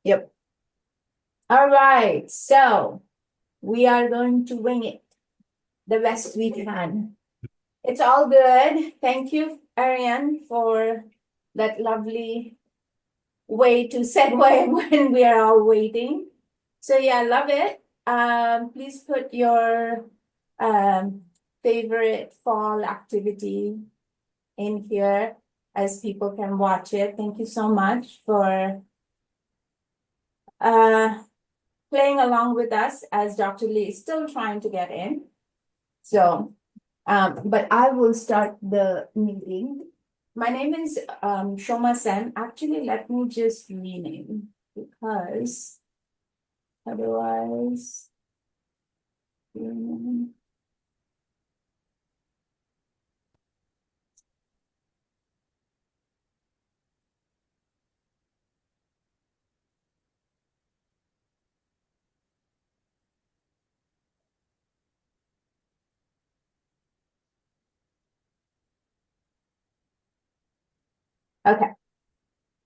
Yep. All right. So we are going to wing it the best we can. It's all good. Thank you, Ariane, for that lovely way to segue when we are all waiting. So yeah, I love it. Please put your um, favorite fall activity in here as people can watch it. Thank you so much for uh, playing along with us as Dr. Lee is still trying to get in. So, but I will start the meeting. My name is Shoma Sen. Actually, let me just rename because otherwise, mm, okay.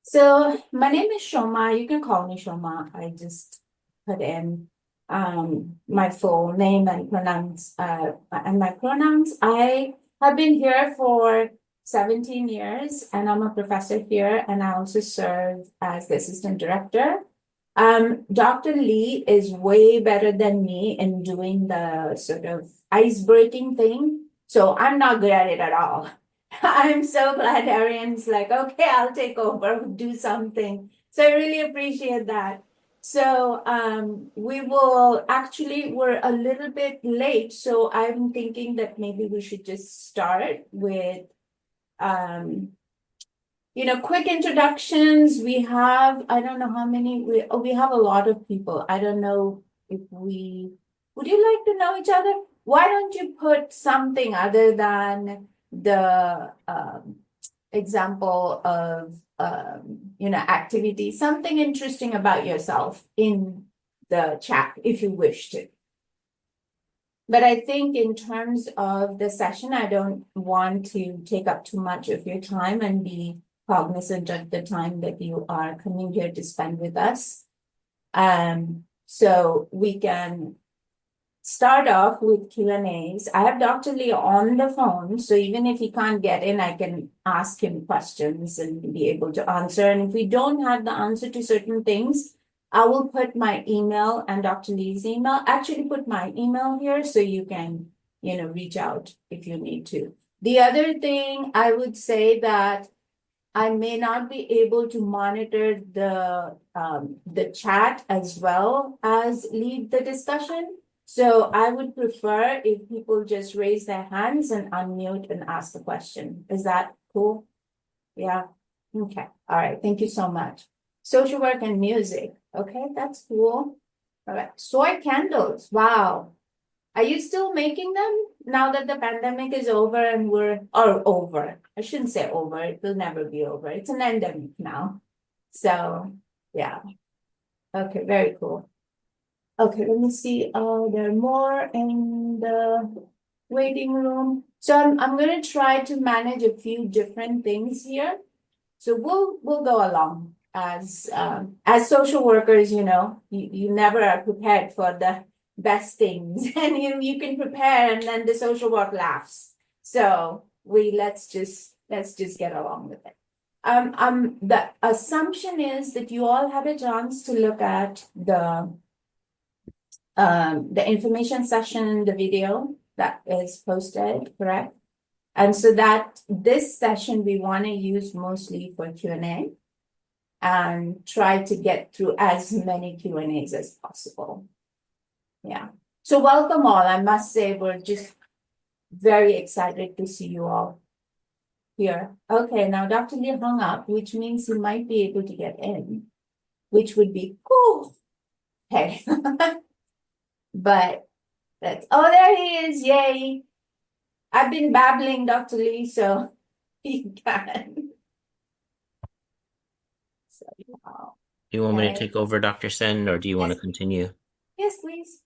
So my name is Shoma. You can call me Shoma. I just put in my full name and my pronouns. I have been here for 17 years and I'm a professor here and I also serve as the assistant director. Dr. Lee is way better than me in doing the sort of ice-breaking thing. So I'm not good at it at all. I'm so glad Arian's like, okay, I'll take over, do something. So I really appreciate that. So we will actually, we're a little bit late. So I'm thinking that maybe we should just start with um, quick introductions. We have, I don't know how many, we have a lot of people. I don't know if would you like to know each other? Why don't you put something other than the example of, activity, something interesting about yourself in the chat if you wish to. But I think in terms of the session, I don't want to take up too much of your time and be cognizant of the time that you are coming here to spend with us. So we can start off with Q&As. I have Dr. Lee on the phone, so even if he can't get in, I can ask him questions and be able to answer. And if we don't have the answer to certain things, I will put my email and Dr. Lee's email, actually put my email here so you can, reach out if you need to. The other thing I would say that I may not be able to monitor the chat as well as lead the discussion. So I would prefer if people just raise their hands and unmute and ask the question. Is that cool? Yeah. Okay. All right. Thank you so much. Social work and music. Okay, that's cool. All right. Soy candles. Wow. Are you still making them now that the pandemic is over and or over? I shouldn't say over, it will never be over. It's an endemic now. So, yeah. Okay, very cool. Okay, let me see. There are more in the waiting room. So I'm gonna try to manage a few different things here. So we'll go along as social workers, you never are prepared for the best things, and you can prepare, and then the social work laughs. So we let's just get along with it. The assumption is that you all had a chance to look at the information session, the video that is posted, correct? And so that this session we want to use mostly for Q&A and try to get through as many Q&As as possible. Yeah. So welcome all. I must say we're just very excited to see you all here. Okay, now Dr. Lee hung up, which means he might be able to get in, which would be cool. Hey. But there he is. Yay. I've been babbling, Dr. Lee, so he can. So, wow. Do you want me to Okay. take over, Dr. Sen, or do you want to Yes, continue? yes, please.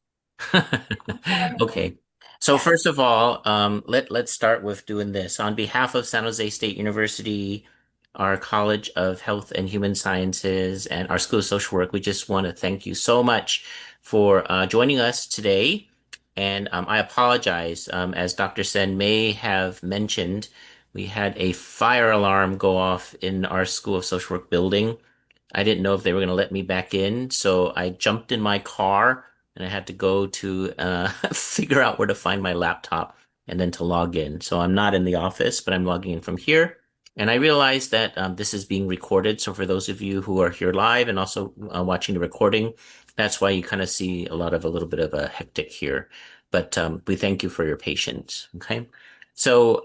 Okay. So Yeah. first of all, let's start with doing this. On behalf of San Jose State University, our College of Health and Human Sciences and our School of Social Work, we just want to thank you so much for joining us today. And I apologize, as Dr. Sen may have mentioned, we had a fire alarm go off in our School of Social Work building. I didn't know if they were going to let me back in, so I jumped in my car and I had to go to figure out where to find my laptop and then to log in. So I'm not in the office, but I'm logging in from here. And I realized that this is being recorded. So for those of you who are here live and also watching the recording, that's why you kind of see a little bit of a hectic here. But we thank you for your patience. Okay. So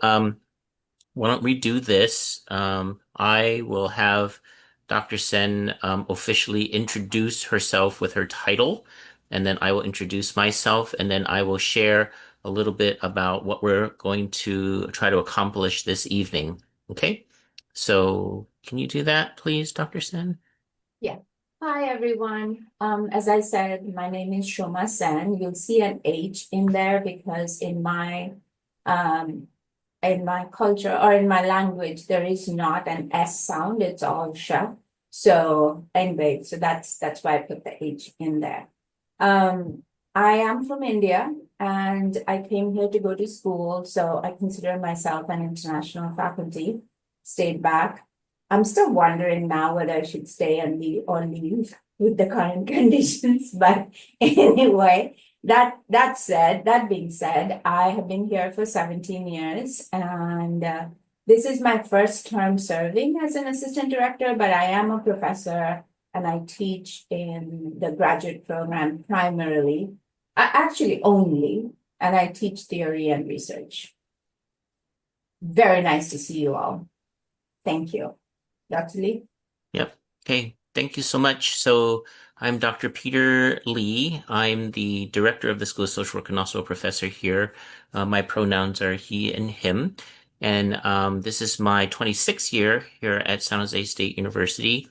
why don't we do this? I will have Dr. Sen officially introduce herself with her title, and then I will introduce myself, and then I will share a little bit about what we're going to try to accomplish this evening. Okay? So, can you do that, please, Dr. Sen? Yeah. Hi, everyone. As I said, my name is Shoma Sen. You'll see an H in there because um in my culture or in my language, there is not an S sound, it's all sh. So anyway, so that's why I put the H in there. I am from India and I came here to go to school, so I consider myself an international faculty, stayed back. I'm still wondering now whether I should stay and leave or leave with the current conditions, but anyway, that being said, I have been here for 17 years and this is my first term serving as an assistant director, but I am a professor and I teach in the graduate program primarily, actually only, and I teach theory and research. Very nice to see you all. Thank you. Dr. Lee? Yep. Okay. Thank you so much. So I'm Dr. Peter Lee. I'm the director of the School of Social Work and also a professor here. My pronouns are he and him. And this is my 26th year here at San Jose State University.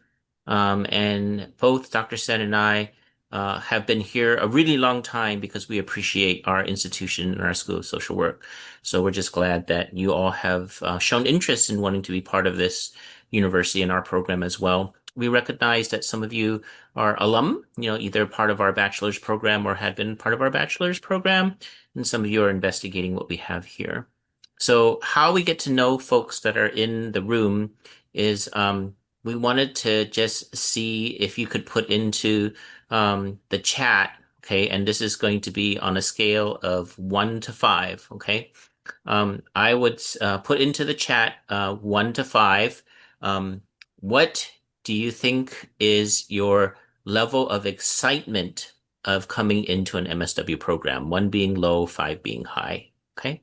And both Dr. Sen and I have been here a really long time because we appreciate our institution and our School of Social Work. So we're just glad that you all have shown interest in wanting to be part of this university in our program as well. We recognize that some of you are alum, either part of our bachelor's program or had been part of our bachelor's program, and some of you are investigating what we have here. So how we get to know folks that are in the room is we wanted to just see if you could put into the chat, okay? And this is going to be on a scale of 1 to 5, okay? I would put into the chat 1 to 5. Um, what do you think is your level of excitement of coming into an MSW program? 1 being low, 5 being high. Okay.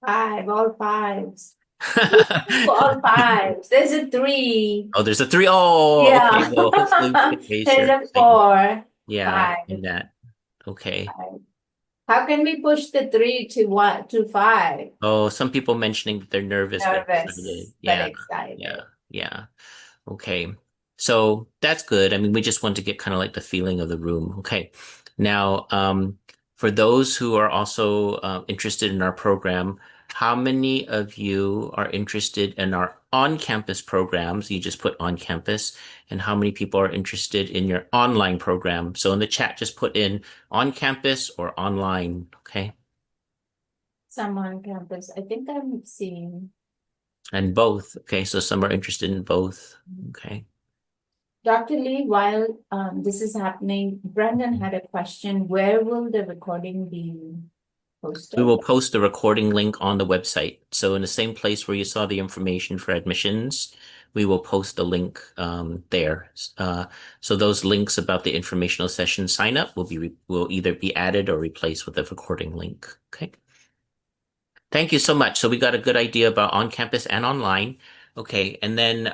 Five, all fives. Ooh, all fives. There's a three. Oh, there's a 3. Oh, Yeah. okay. Well, hopefully we can raise There's your a excitement. four. Yeah, Five, in that. Okay. five. How can we push the three to one to five? Oh, some people mentioning that they're nervous but excited. Nervous, but Yeah, yeah, excited. yeah. Okay. So that's good. I mean, we just want to get kind of like the feeling of the room. Okay. Now, for those who are also interested in our program, how many of you are interested in our on-campus programs? You just put on campus. And how many people are interested in your online program? So in the chat, just put in on campus or online. Okay. Some on campus. I think I'm seeing And both. Okay. So some are interested in both. Okay. Dr. Lee, while this is happening, Brendan had a question. Where will the recording be We posted? will post the recording link on the website. So in the same place where you saw the information for admissions, we will post the link there. So those links about the informational session sign up will either be added or replaced with the recording link. Okay. Thank you so much. So we got a good idea about on campus and online. Okay, and then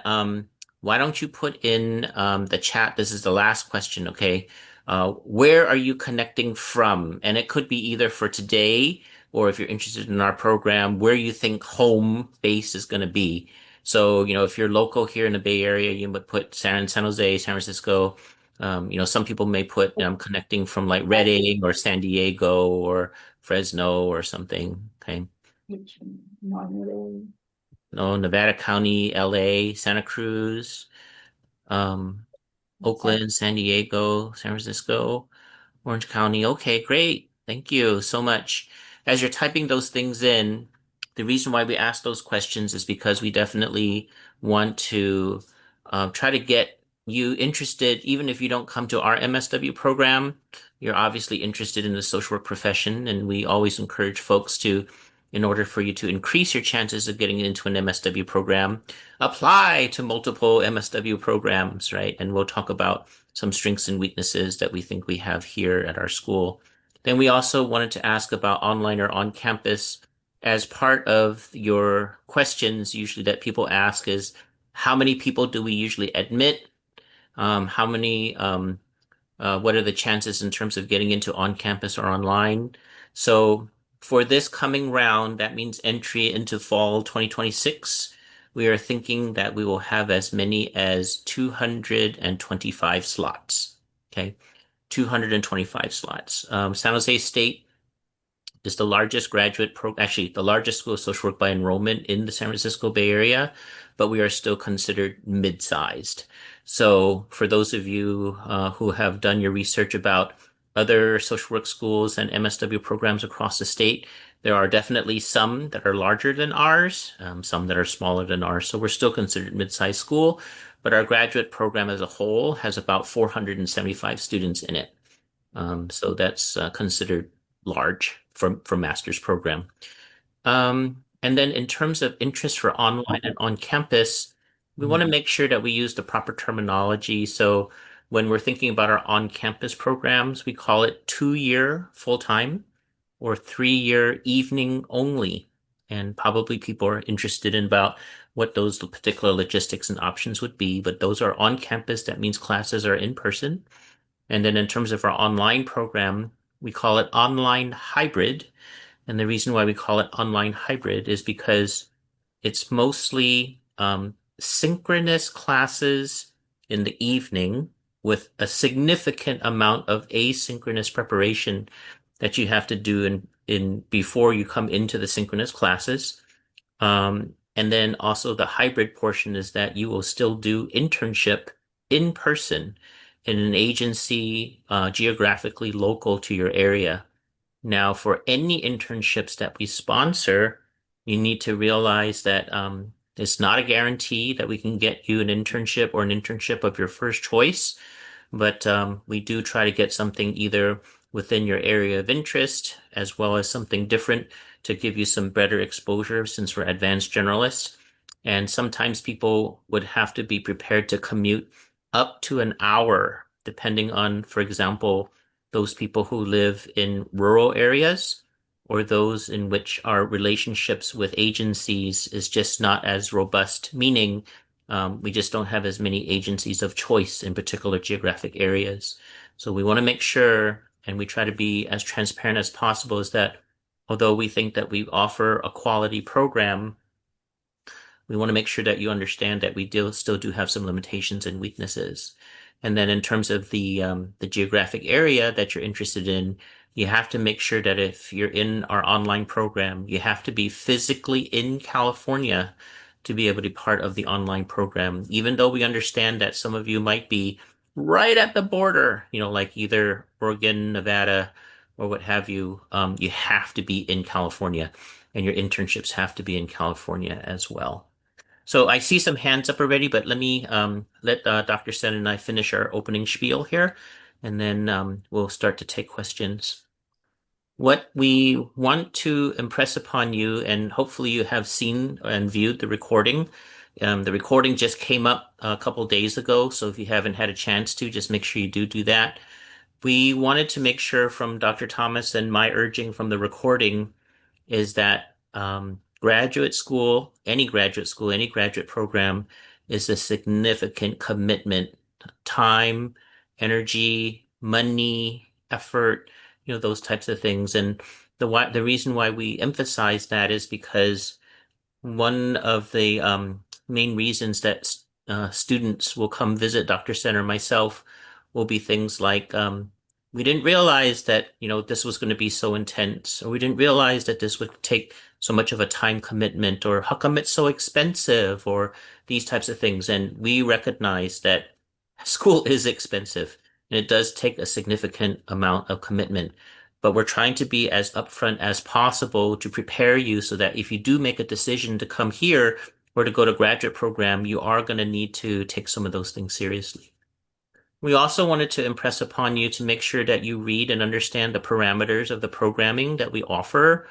why don't you put in the chat? This is the last question. Okay, where are you connecting from? And it could be either for today or if you're interested in our program, where you think home base is going to be. So, if you're local here in the Bay Area, you would put San Jose, San Francisco. Some people may put connecting from like Redding or San Diego or Fresno or something. Okay. Which normally. no, Nevada County, LA, Santa Cruz, um, Oakland, San Diego, San Francisco, Orange County. Okay, great. Thank you so much. As you're typing those things in, the reason why we ask those questions is because we definitely want to try to get you interested, even if you don't come to our MSW program. You're obviously interested in the social work profession, and we always encourage folks to, in order for you to increase your chances of getting into an MSW program, apply to multiple MSW programs, right? And we'll talk about some strengths and weaknesses that we think we have here at our school. Then we also wanted to ask about online or on campus. As part of your questions, usually that people ask is, how many people do we usually admit? How many, what are the chances in terms of getting into on campus or online? So for this coming round, that means entry into fall 2026. We are thinking that we will have as many as 225 slots. Okay. 225 slots. San Jose State is the largest actually the largest school of social work by enrollment in the San Francisco Bay Area, but we are still considered mid-sized. So for those of you who have done your research about other social work schools and MSW programs across the state, there are definitely some that are larger than ours, some that are smaller than ours. So we're still considered mid-sized school, but our graduate program as a whole has about 475 students in it. So that's considered large for master's program. And then in terms of interest for online and on campus, we want to make sure that we use the proper terminology. So when we're thinking about our on-campus programs, we call it 2-year full-time or 3-year evening only. And probably people are interested in about what those particular logistics and options would be, but those are on campus. That means classes are in person. And then in terms of our online program, we call it online hybrid. And the reason why we call it online hybrid is because it's mostly synchronous classes in the evening with a significant amount of asynchronous preparation that you have to do in before you come into the synchronous classes. And then also the hybrid portion is that you will still do internship in person in an agency geographically local to your area. Now, for any internships that we sponsor, you need to realize that it's not a guarantee that we can get you an internship or an internship of your first choice, but we do try to get something either within your area of interest as well as something different to give you some better exposure since we're advanced generalists. And sometimes people would have to be prepared to commute up to an hour, depending on, for example, those people who live in rural areas or those in which our relationships with agencies is just not as robust, meaning we just don't have as many agencies of choice in particular geographic areas. So we want to make sure, and we try to be as transparent as possible, is that although we think that we offer a quality program, we want to make sure that you understand that still do have some limitations and weaknesses. And then in terms of the geographic area that you're interested in, you have to make sure that if you're in our online program, you have to be physically in California to be able to be part of the online program. Even though we understand that some of you might be right at the border, like either Oregon, Nevada, or what have you, you have to be in California, and your internships have to be in California as well. So I see some hands up already, but let me let Dr. Sen and I finish our opening spiel here, and then we'll start to take questions. What we want to impress upon you, and hopefully you have seen and viewed the recording. The recording just came up a couple days ago, so if you haven't had a chance to, just make sure you do that. We wanted to make sure from Dr. Thomas and my urging from the recording is that graduate school, any graduate program is a significant commitment, time, energy, money, effort, those types of things. And the reason why we emphasize that is because one of the main reasons that students will come visit Dr. Center myself will be things like we didn't realize that, this was going to be so intense, or we didn't realize that this would take so much of a time commitment, or how come it's so expensive, or these types of things. And we recognize that school is expensive and it does take a significant amount of commitment. But we're trying to be as upfront as possible to prepare you so that if you do make a decision to come here or to go to graduate program, you are going to need to take some of those things seriously. We also wanted to impress upon you to make sure that you read and understand the parameters of the programming that we offer.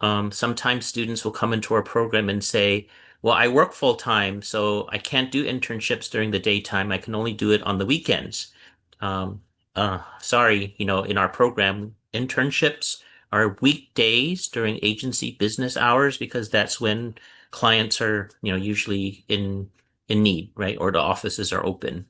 Sometimes students will come into our program and say, well, I work full time, so I can't do internships during the daytime. I can only do it on the weekends. Um, Sorry, in our program, internships are weekdays during agency business hours because that's when clients are, usually in need, right? Or the offices are open.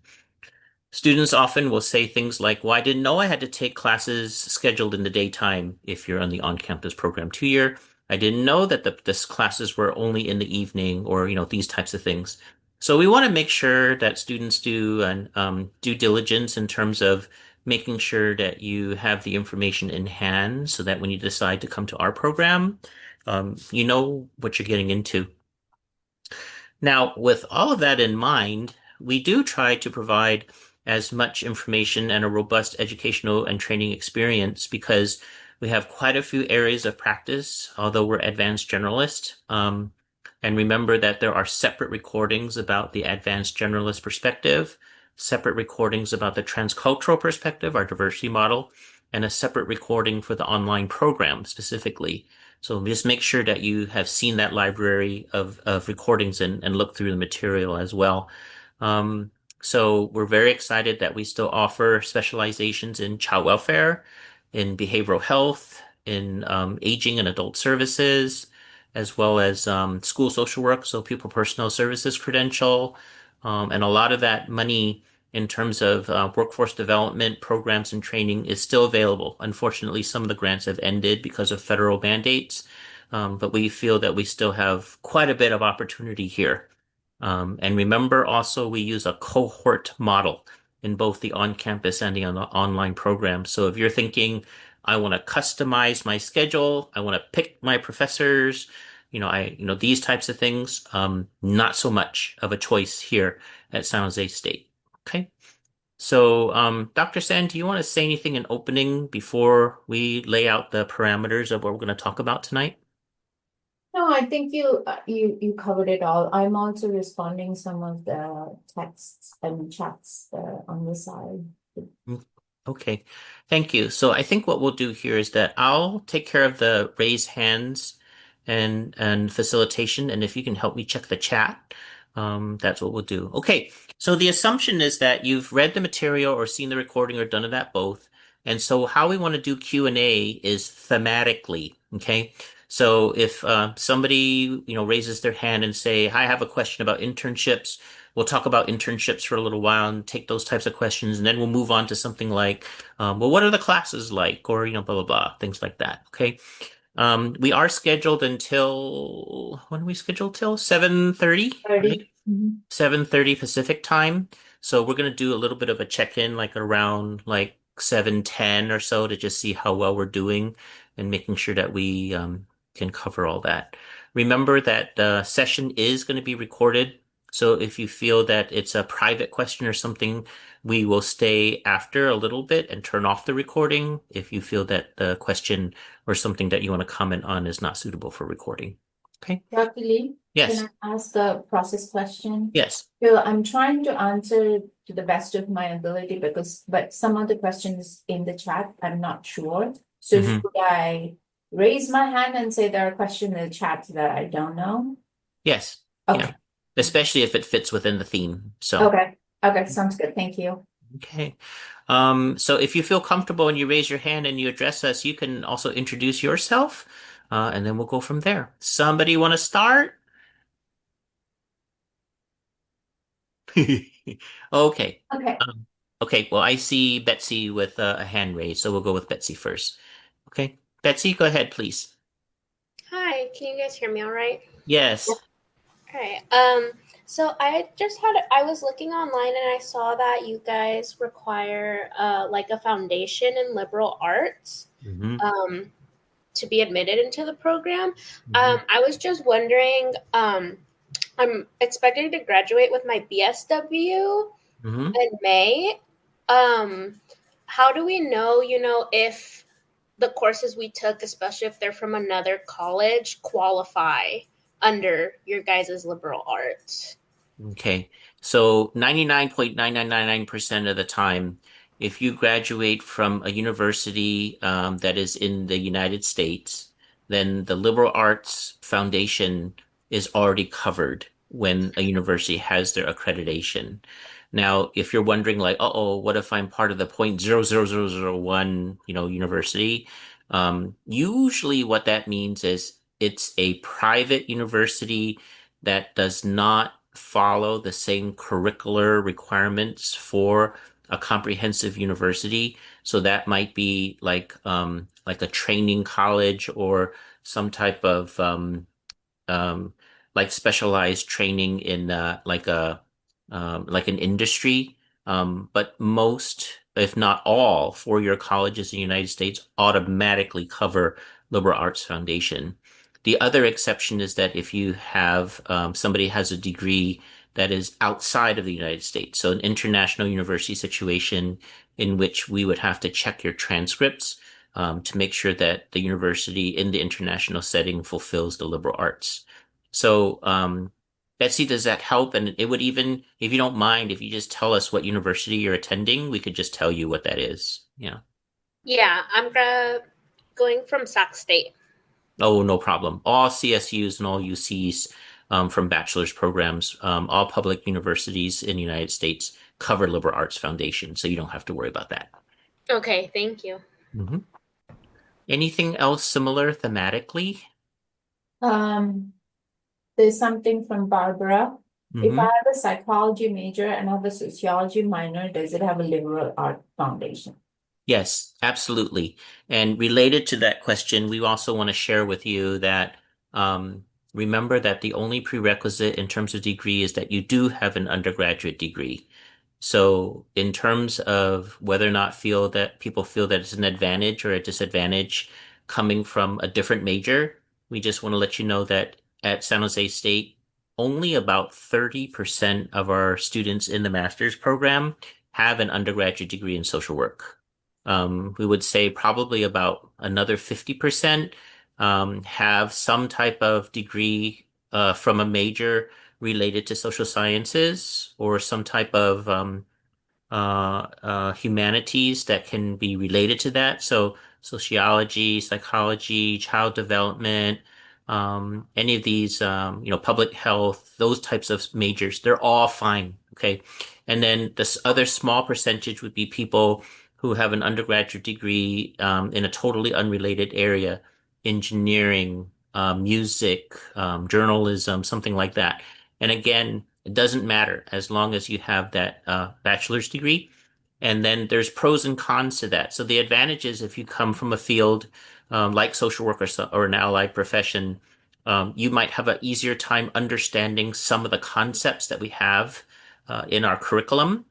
Students often will say things like, well, I didn't know I had to take classes scheduled in the daytime if you're on the on-campus program 2 year. I didn't know that this classes were only in the evening or, these types of things. So we want to make sure that students do an due diligence in terms of making sure that you have the information in hand so that when you decide to come to our program, you know what you're getting into. Now, with all of that in mind, we do try to provide as much information and a robust educational and training experience because we have quite a few areas of practice, although we're advanced generalists. And remember that there are separate recordings about the advanced generalist perspective, separate recordings about the transcultural perspective, our diversity model, and a separate recording for the online program specifically. So just make sure that you have seen that library of recordings and look through the material as well. Um, so we're very excited that we still offer specializations in child welfare, in behavioral health, in aging and adult services, as well as school social work, so pupil personnel services credential. And a lot of that money in terms of workforce development programs and training is still available. Unfortunately, some of the grants have ended because of federal mandates, but we feel that we still have quite a bit of opportunity here. And remember also, we use a cohort model in both the on-campus and the online program. So if you're thinking, I want to customize my schedule, I want to pick my professors, these types of things, not so much of a choice here at San Jose State. Okay. So, Dr. San, do you want to say anything in opening before we lay out the parameters of what we're going to talk about tonight? No, I think you covered it all. I'm also responding some of the texts and chats on the side. Mm, Okay, thank you. So I think what we'll do here is that I'll take care of the raise hands and facilitation, and if you can help me check the chat, that's what we'll do. Okay, so the assumption is that you've read the material or seen the recording or done that both. And so how we want to do Q&A is thematically, okay? So if somebody, raises their hand and say, "Hi, I have a question about internships." We'll talk about internships for a little while and take those types of questions, and then we'll move on to something like, well, what are the classes like? Or, blah, blah, blah, things like that. Okay. We are scheduled until, when are we scheduled till? 7:30, right? 30. Mhm. 7:30 Pacific time. So we're going to do a little bit of a check-in like around like 7:10 or so to just see how well we're doing and making sure that we can cover all that. Remember that the session is going to be recorded. So if you feel that it's a private question or something, we will stay after a little bit and turn off the recording if you feel that the question or something that you want to comment on is not suitable for recording. Okay? Dr. Lee, can Yes. I ask a process question? Yes. So I'm trying to answer to the best of my ability but some of the questions in the chat, I'm not sure. So should hmm I raise my hand and say there are questions in the chat that I don't know? Yes. Yeah. Okay, Especially if it fits within the theme. So, okay, okay, sounds good. Thank you. okay. So if you feel comfortable and you raise your hand and you address us, you can also introduce yourself, and then we'll go from there. Somebody want to start? Okay. Okay, Okay. Well, I see Betsy with a hand raised, so we'll go with Betsy first. Okay. Betsy, go ahead, please. Hi, can you guys hear me all right? Yes. All right. So I was looking online and I saw that you guys require like a foundation in liberal arts Hmm. um, to be admitted into the program. Hmm. I was just wondering, I'm expecting to graduate with my BSW Hmm. in May. Um, how do we know, if the courses we took, especially if they're from another college, qualify under your guys' liberal arts? Okay. So 99.9999% of the time, if you graduate from a university that is in the United States, then the liberal arts foundation is already covered when a university has their accreditation. Now, if you're wondering like, uh-oh, what if I'm part of the 0.00001, university? Usually what that means is it's a private university that does not follow the same curricular requirements for a comprehensive university. So that might be like a training college or some type of um, like specialized training in like an industry. But most, if not all, four-year colleges in the United States automatically cover liberal arts foundation. The other exception is that if you have somebody has a degree that is outside of the United States, so an international university situation in which we would have to check your transcripts to make sure that the university in the international setting fulfills the liberal arts. So, Betsy, does that help? And it would even, if you don't mind, if you just tell us what university you're attending, we could just tell you what that is. Yeah. Yeah, going from Sac State. Oh, no problem. All CSUs and all UCs from bachelor's programs, all public universities in the United States cover liberal arts foundation, so you don't have to worry about that. Okay, thank you. Mhm. Anything else similar thematically? Um, there's something from Barbara. If I Hmm. have a psychology major and I have a sociology minor, does it have a liberal art foundation? Yes, absolutely. And related to that question, we also want to share with you that remember that the only prerequisite in terms of degree is that you do have an undergraduate degree. So, in terms of whether or not feel that people feel that it's an advantage or a disadvantage coming from a different major, we just want to let you know that at San Jose State, only about 30% of our students in the master's program have an undergraduate degree in social work. We would say probably about another 50% have some type of degree from a major related to social sciences or some type of humanities that can be related to that. So sociology, psychology, child development, any of these, public health, those types of majors, they're all fine. Okay. And then this other small percentage would be people who have an undergraduate degree in a totally unrelated area, engineering, music, journalism, something like that. And again, it doesn't matter as long as you have that bachelor's degree. And then there's pros and cons to that. So the advantage is if you come from a field like social work or an allied profession, you might have an easier time understanding some of the concepts that we have in our curriculum.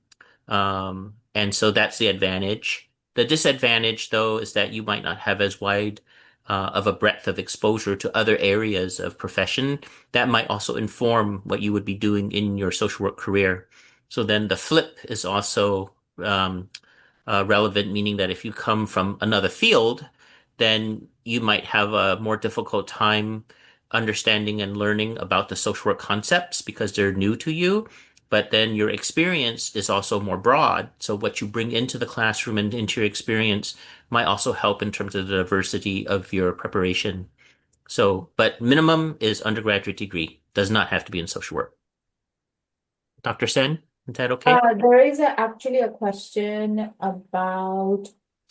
And so that's the advantage. The disadvantage, though, is that you might not have as wide of a breadth of exposure to other areas of profession that might also inform what you would be doing in your social work career. So then the flip is also um, relevant, meaning that if you come from another field, then you might have a more difficult time understanding and learning about the social work concepts because they're new to you. But then your experience is also more broad. So what you bring into the classroom and into your experience might also help in terms of the diversity of your preparation. So, but minimum is undergraduate degree, does not have to be in social work. Dr. Sen, is that okay? There is actually a question about,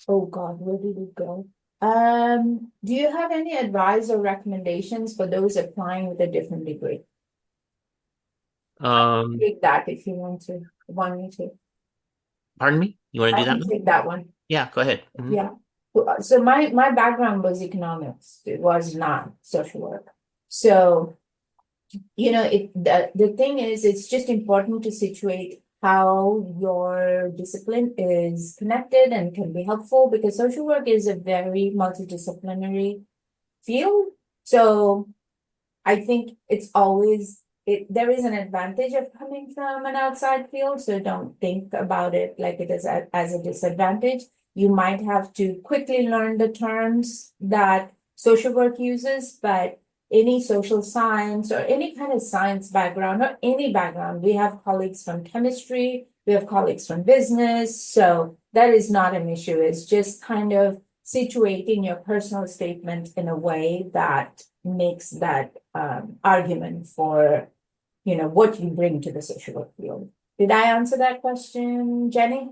oh God, where did it go? Do you have any advice or recommendations for those applying with a different degree? Um, Take that if you want me to. Pardon me? You want to I do that can one? take that one. Yeah, go ahead. Yeah. So my background was economics. It was not social work. So The thing is, it's just important to situate how your discipline is connected and can be helpful because social work is a very multidisciplinary field. So I think there is an advantage of coming from an outside field, so don't think about it like it is as a disadvantage. You might have to quickly learn the terms that social work uses, but any social science or any kind of science background or any background, we have colleagues from chemistry, we have colleagues from business, so that is not an issue. It's just kind of situating your personal statement in a way that makes that argument for what you bring to the social work field. Did I answer that question, Jenny?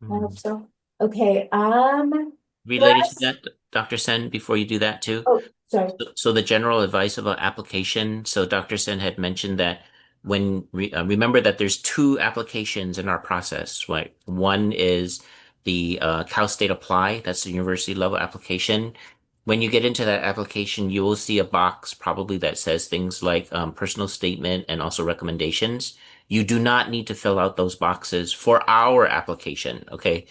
I hope so. Okay. Related to Plus, that, Dr. Sen, before you do that too. oh, sorry. So the general advice about application. So Dr. Sen had mentioned that remember that there's two applications in our process, right? One is the Cal State Apply. That's the university level application. When you get into that application, you will see a box probably that says things like personal statement and also recommendations. You do not need to fill out those boxes for our application. Okay.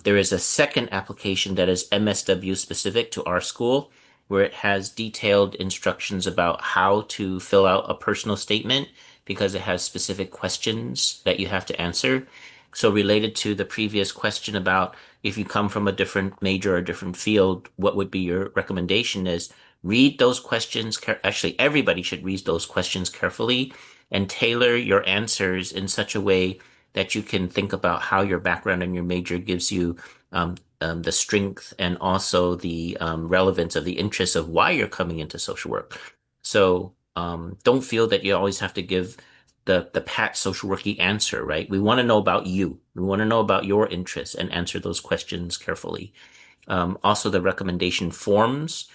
There is a second application that is MSW specific to our school, where it has detailed instructions about how to fill out a personal statement because it has specific questions that you have to answer. So, related to the previous question about if you come from a different major or different field, what would be your recommendation is read those questions. Actually, everybody should read those questions carefully and tailor your answers in such a way that you can think about how your background and your major gives you the strength and also the relevance of the interests of why you're coming into social work. So don't feel that you always have to give the pat social worky answer, right? We want to know about you. We want to know about your interests and answer those questions carefully. Also, the recommendation forms,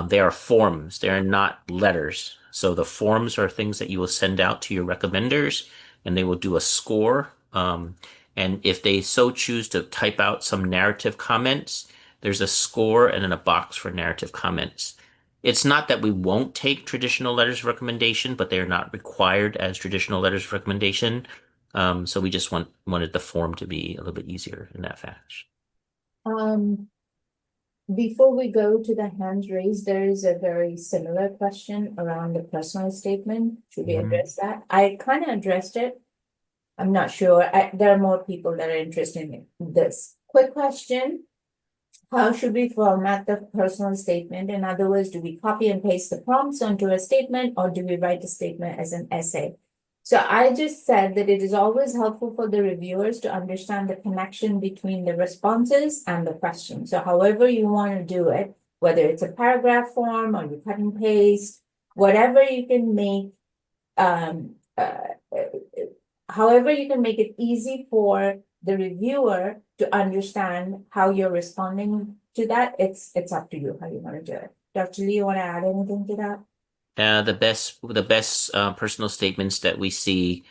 they are forms, they are not letters. So the forms are things that you will send out to your recommenders and they will do a score. And if they so choose to type out some narrative comments, there's a score and then a box for narrative comments. It's not that we won't take traditional letters of recommendation, but they are not required as traditional letters of recommendation. So we just wanted the form to be a little bit easier in that fashion. Before we go to the hands raised, there is a very similar question around the personal statement. Should we Mhm. address that? I kind of addressed it. I'm not sure. There are more people that are interested in this. Quick question. How should we format the personal statement? In other words, do we copy and paste the prompts onto a statement or do we write the statement as an essay? So I just said that it is always helpful for the reviewers to understand the connection between the responses and the question. So however you want to do it, whether it's a paragraph form or you cut and paste, whatever you can make, um, uh, however you can make it easy for the reviewer to understand how you're responding to that, it's up to you how you want to do it. Dr. Lee, you want to add anything to that? The best personal statements that we see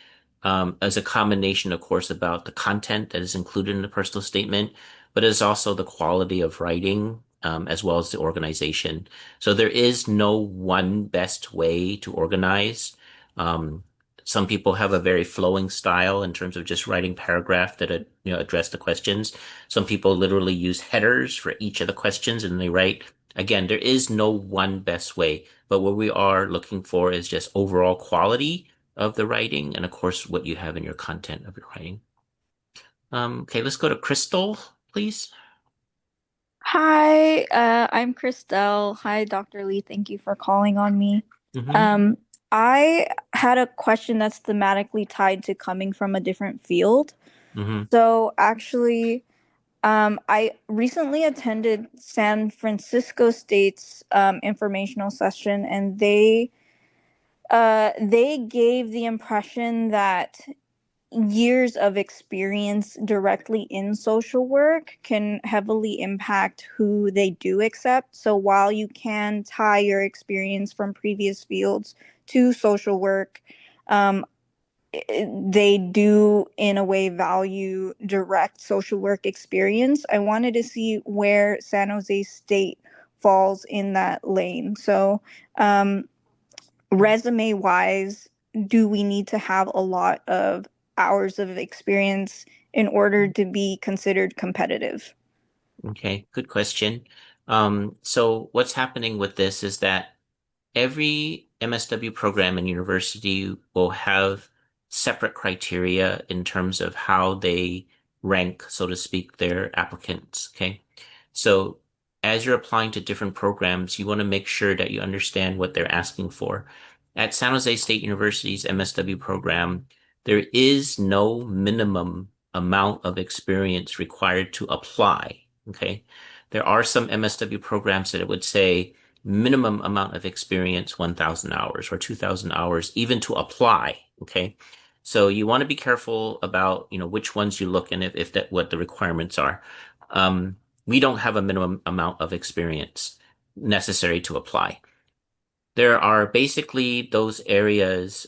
as a combination, of course, about the content that is included in the personal statement, but it's also the quality of writing as well as the organization. So there is no one best way to organize. Um, some people have a very flowing style in terms of just writing paragraph that address the questions. Some people literally use headers for each of the questions and they write. Again, there is no one best way. But what we are looking for is just overall quality of the writing and, of course, what you have in your content of your writing. Okay, let's go to Crystal, please. Hi, I'm Christelle. Hi, Dr. Lee. Thank you for calling on me. Mm-hmm. Um, I had a question that's thematically tied to coming from a different field. Mm-hmm. So actually, I recently attended San Francisco State's informational session, and they gave the impression that years of experience directly in social work can heavily impact who they do accept. So while you can tie your experience from previous fields to social work, um, they do in a way value direct social work experience. I wanted to see where San Jose State falls in that lane. So um, resume wise, do we need to have a lot of hours of experience in order to be considered competitive? Okay, good question. So what's happening with this is that every MSW program and university will have separate criteria in terms of how they rank, so to speak, their applicants. Okay. So as you're applying to different programs, you want to make sure that you understand what they're asking for. At San Jose State University's MSW program, there is no minimum amount of experience required to apply. Okay. There are some MSW programs that it would say, minimum amount of experience, 1,000 hours or 2,000 hours, even to apply. Okay. So you want to be careful about, which ones you look and if that what the requirements are. Um, we don't have a minimum amount of experience necessary to apply. There are basically those areas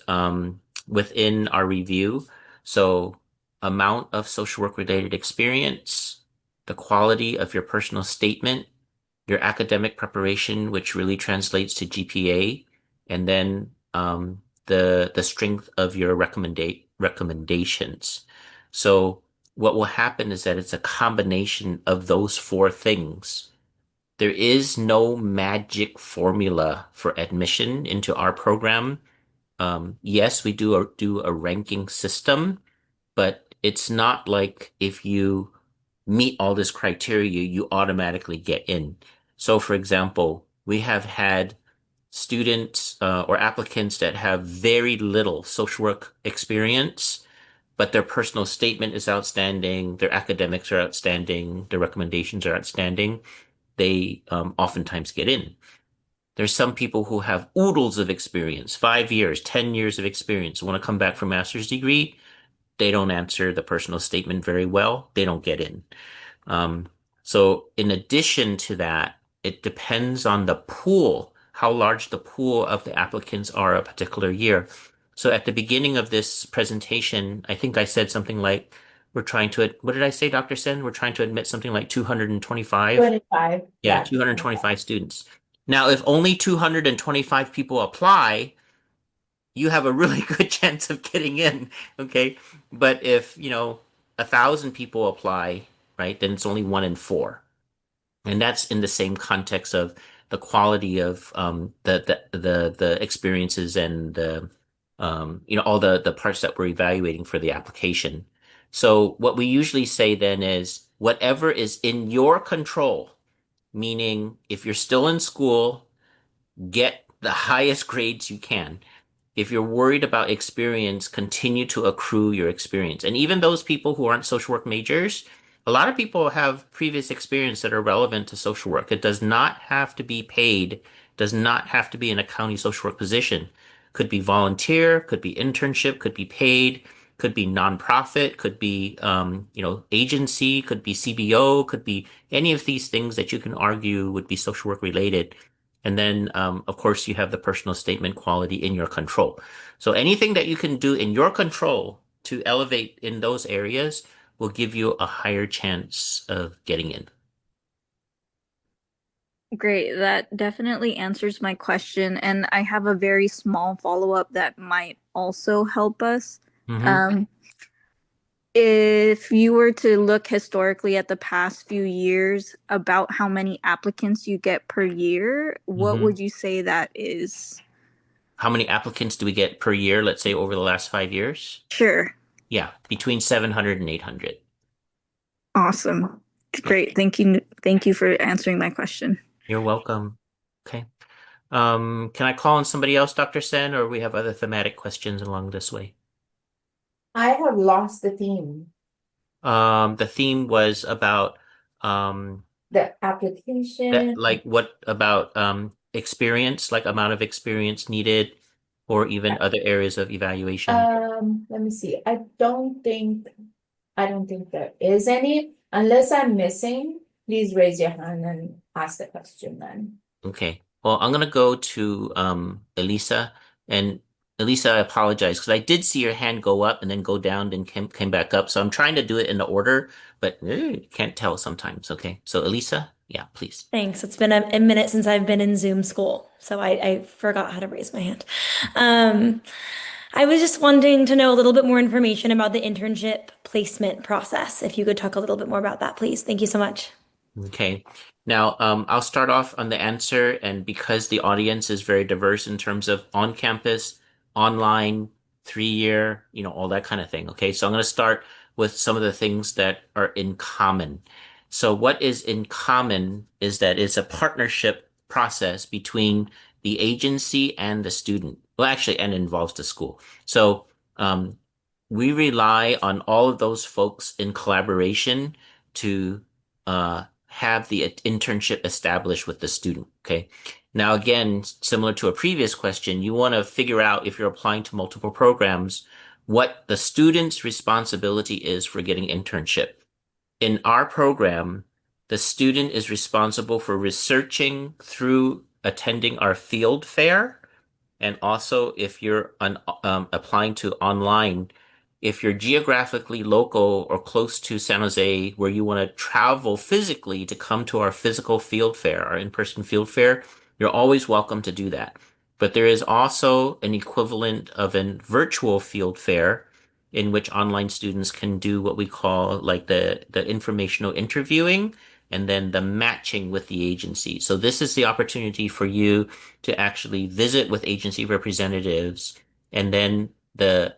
within our review. So amount of social work related experience, the quality of your personal statement, your academic preparation, which really translates to GPA, and then the strength of your recommendations. So what will happen is that it's a combination of those four things. There is no magic formula for admission into our program. Yes, we do a ranking system, but it's not like if you meet all this criteria, you automatically get in. So, for example, we have had students or applicants that have very little social work experience, but their personal statement is outstanding, their academics are outstanding, their recommendations are outstanding. They oftentimes get in. There's some people who have oodles of experience, 5 years, 10 years of experience, want to come back for a master's degree. They don't answer the personal statement very well. They don't get in. Um, so in addition to that, it depends on the pool, how large the pool of the applicants are a particular year. So at the beginning of this presentation, I think I said something like, we're trying to, what did I say, Dr. Sen? We're trying to admit something like 225? 25, Yeah, yeah. 225 students. Now, if only 225 people apply, you have a really good chance of getting in. Okay. But if, 1,000 people apply, right, then it's only 1 in 4. And that's in the same context of the quality of the experiences and the all the parts that we're evaluating for the application. So what we usually say then is whatever is in your control, meaning if you're still in school, get the highest grades you can. If you're worried about experience, continue to accrue your experience. And even those people who aren't social work majors, a lot of people have previous experience that are relevant to social work. It does not have to be paid, does not have to be in a county social work position. Could be volunteer, could be internship, could be paid, could be nonprofit, could be agency, could be CBO, could be any of these things that you can argue would be social work related. And then, of course, you have the personal statement quality in your control. So anything that you can do in your control to elevate in those areas will give you a higher chance of getting in. Great. That definitely answers my question. And I have a very small follow-up that might also help us. Mhm. If you were to look historically at the past few years about how many applicants you get per year, what Mhm. would you say that is? How many applicants do we get per year, let's say over the last 5 years? Sure. Yeah, between 700 and 800. Awesome. Great. Thank you. Thank you for answering my question. You're welcome. Okay. Can I call on somebody else, Dr. Sen, or we have other thematic questions along this way? I have lost the theme, The theme was about um, the application. what about experience, like amount of experience needed, or even other areas of evaluation? Let me see. I don't think there is any, unless I'm missing. Please raise your hand and ask the question then. Okay. Well, I'm gonna go to Elisa. And Elisa, I apologize because I did see your hand go up and then go down, then came back up. So I'm trying to do it in the order, but can't tell sometimes. Okay. So Elisa, Yeah, please. Thanks. It's been a minute since I've been in Zoom school, so I forgot how to raise my hand. I was just wanting to know a little bit more information about the internship placement process. If you could talk a little bit more about that, please. Thank you so much. Okay. Now, I'll start off on the answer, and because the audience is very diverse in terms of on-campus, online, 3-year, all that kind of thing. Okay, so I'm going to start with some of the things that are in common. So what is in common is that it's a partnership process between the agency and the student. Well, actually, and involves the school. So we rely on all of those folks in collaboration to have the internship established with the student. Okay. Now, again, similar to a previous question, you want to figure out if you're applying to multiple programs, what the student's responsibility is for getting internship. In our program, the student is responsible for researching through attending our field fair. And also, if you're applying to online, if you're geographically local or close to San Jose, where you want to travel physically to come to our physical field fair, our in-person field fair, you're always welcome to do that. But there is also an equivalent of a virtual field fair in which online students can do what we call like the informational interviewing and then the matching with the agency. So this is the opportunity for you to actually visit with agency representatives, and then the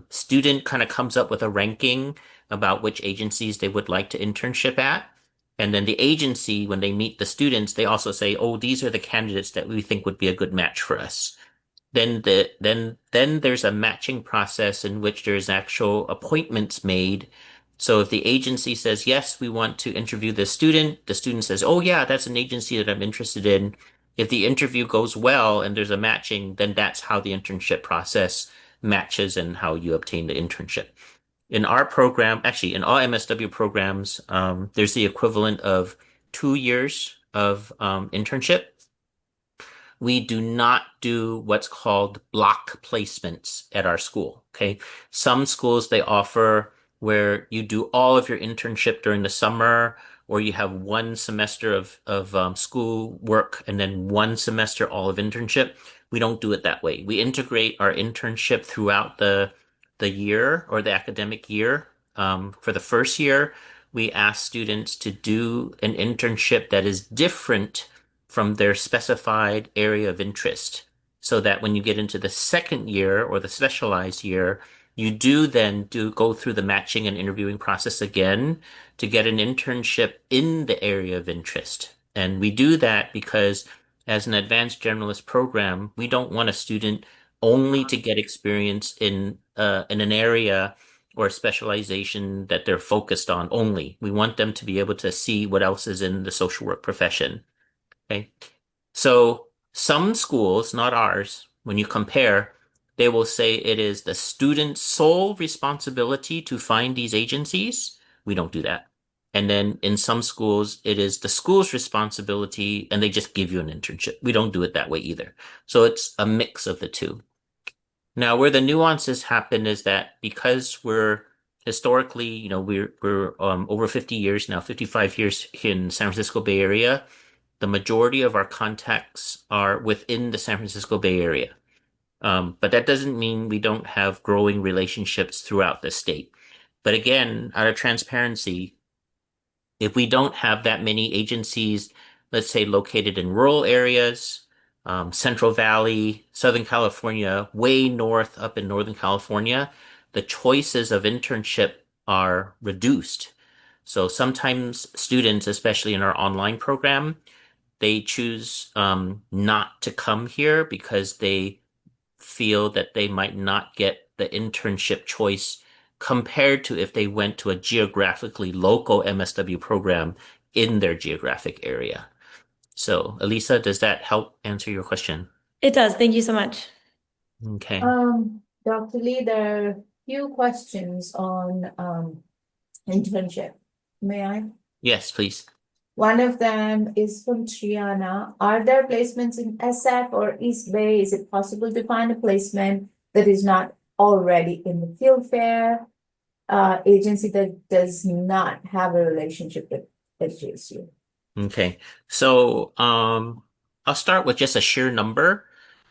student kind of comes up with a ranking about which agencies they would like to internship at. And then the agency, when they meet the students, they also say, oh, these are the candidates that we think would be a good match for us. Then there's a matching process in which there's actual appointments made. So if the agency says, yes, we want to interview this student, the student says, oh yeah, that's an agency that I'm interested in. If the interview goes well and there's a matching, then that's how the internship process matches and how you obtain the internship. In our program, actually in all MSW programs, there's the equivalent of 2 years of internship. We do not do what's called block placements at our school. Okay. Some schools they offer where you do all of your internship during the summer, or you have one semester of school work and then one semester all of internship. We don't do it that way. We integrate our internship throughout the year or the academic year. For the first year, we ask students to do an internship that is different from their specified area of interest, so that when you get into the second year or the specialized year, you do then go through the matching and interviewing process again to get an internship in the area of interest. And we do that because as an advanced generalist program, we don't want a student only to get experience in an area or specialization that they're focused on only. We want them to be able to see what else is in the social work profession. Okay. So some schools, not ours, when you compare, they will say it is the student's sole responsibility to find these agencies. We don't do that. And then in some schools, it is the school's responsibility and they just give you an internship. We don't do it that way either. So it's a mix of the two. Now, where the nuances happen is that because we're historically, we're over 50 years now, 55 years in San Francisco Bay Area, the majority of our contacts are within the San Francisco Bay Area. But that doesn't mean we don't have growing relationships throughout the state. But again, out of transparency, if we don't have that many agencies, let's say located in rural areas, Central Valley, Southern California, way north up in Northern California, the choices of internship are reduced. So sometimes students, especially in our online program, they choose not to come here because they feel that they might not get the internship choice compared to if they went to a geographically local MSW program in their geographic area. So, Elisa, does that help answer your question? It does. Thank you so much. Okay. Dr. Lee, there are a few questions on internship. May I? Yes, please. One of them is from Triana. Are there placements in SF or East Bay? Is it possible to find a placement that is not already in the field fair agency that does not have a relationship with HGSU? Okay. So, I'll start with just a sheer number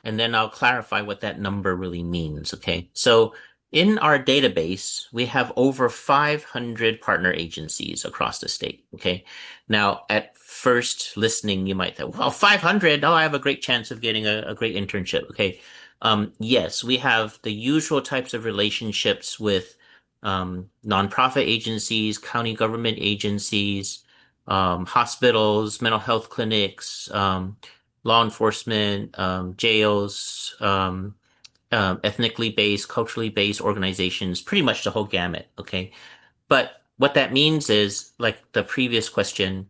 and then I'll clarify what that number really means. Okay. So in our database, we have over 500 partner agencies across the state. Okay. Now, at first listening, you might think, well, 500, oh, I have a great chance of getting a great internship. Okay. Yes, we have the usual types of relationships with nonprofit agencies, county government agencies, hospitals, mental health clinics, law enforcement, jails, ethnically based, culturally based organizations, pretty much the whole gamut. Okay. But what that means is, like the previous question,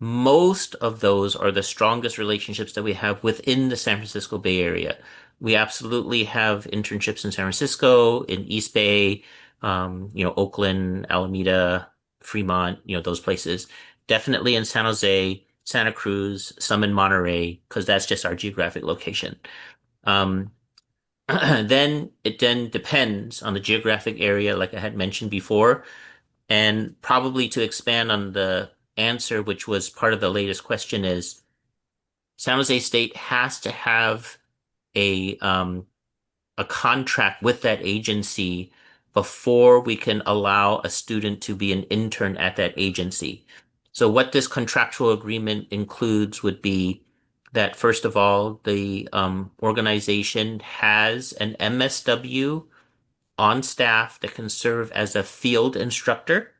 most of those are the strongest relationships that we have within the San Francisco Bay Area. We absolutely have internships in San Francisco, in East Bay, Oakland, Alameda, Fremont, those places. Definitely in San Jose, Santa Cruz, some in Monterey, because that's just our geographic location. Um, then depends on the geographic area, like I had mentioned before. And probably to expand on the answer, which was part of the latest question, is San Jose State has to have a um, a contract with that agency before we can allow a student to be an intern at that agency. So what this contractual agreement includes would be that first of all, the organization has an MSW on staff that can serve as a field instructor,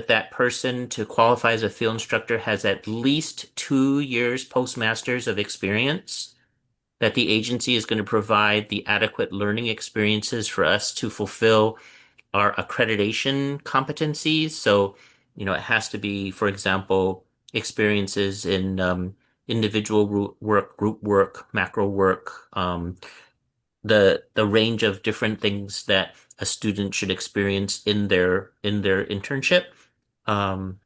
that person to qualify as a field instructor has at least 2 years postmasters of experience, that the agency is going to provide the adequate learning experiences for us to fulfill our accreditation competencies. So, it has to be, for example, experiences in individual work, group work, macro work, the range of different things that a student should experience in their internship. Um,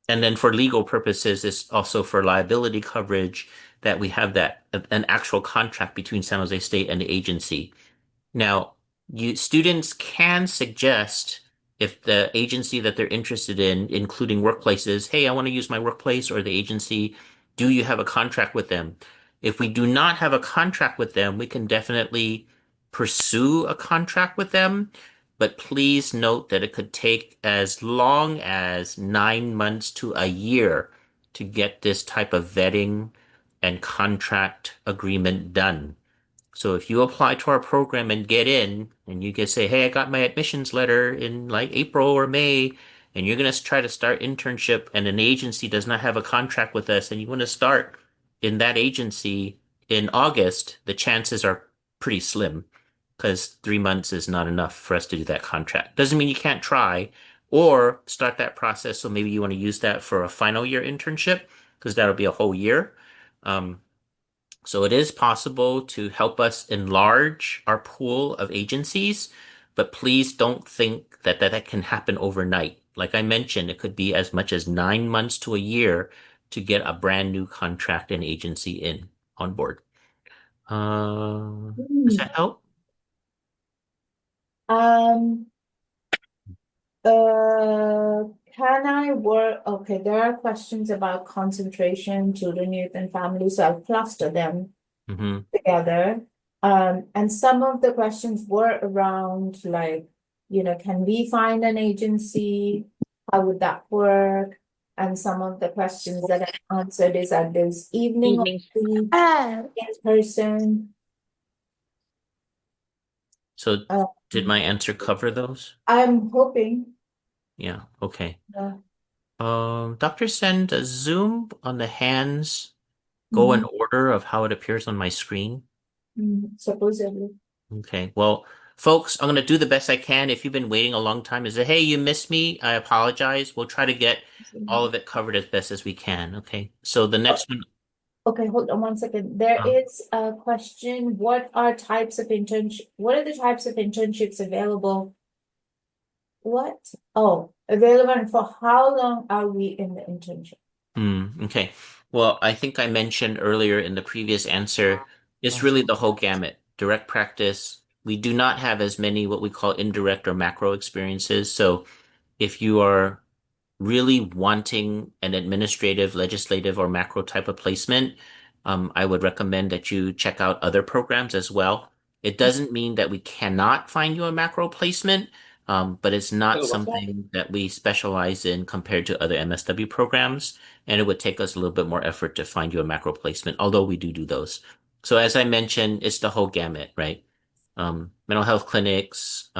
and then for legal purposes, it's also for liability coverage that we have that an actual contract between San Jose State and the agency. Now, students can suggest if the agency that they're interested in, including workplaces, hey, I want to use my workplace or the agency, do you have a contract with them? If we do not have a contract with them, we can definitely pursue a contract with them. But please note that it could take as long as 9 months to a year to get this type of vetting and contract agreement done. So if you apply to our program and get in, and you can say, hey, I got my admissions letter in like April or May, and you're going to try to start internship, and an agency does not have a contract with us, and you want to start in that agency in August, the chances are pretty slim because 3 months is not enough for us to do that contract. Doesn't mean you can't try or start that process. So maybe you want to use that for a final year internship because that'll be a whole year. Um, so it is possible to help us enlarge our pool of agencies, but please don't think that can happen overnight. Like I mentioned, it could be as much as 9 months to a year to get a brand new contract and agency in on board. Does Hmm. that help? Um, can I work? Okay, there are questions about concentration, children, youth, and families, so I'll cluster them Hmm. together. And some of the questions were around like, can we find an agency? How would that work? And some of the questions that I answered is at this evening or Evening. in person. So Uh, did my answer cover those? I'm hoping. Yeah, okay. Uh, Dr. Sen, does Zoom on the hands go in mhm, order of how it appears on my screen? supposedly. Okay. Well, folks, I'm going to do the best I can. If you've been waiting a long time, is it, hey, you missed me? I apologize. We'll try to get all of it covered as best as we can. Okay. So the next one, Okay, hold on one second. There um, is a question. What are the types of internships available? What? Oh, available and for how long are we in the internship? okay. Well, I think I mentioned earlier in the previous answer, it's really the whole gamut. Direct practice. We do not have as many what we call indirect or macro experiences. So if you are really wanting an administrative, legislative, or macro type of placement, I would recommend that you check out other programs as well. It doesn't mean that we cannot find you a macro placement, but it's not something that we specialize in compared to other MSW programs, and it would take us a little bit more effort to find you a macro placement, although we do those. So as I mentioned, it's the whole gamut, right? Mental health clinics,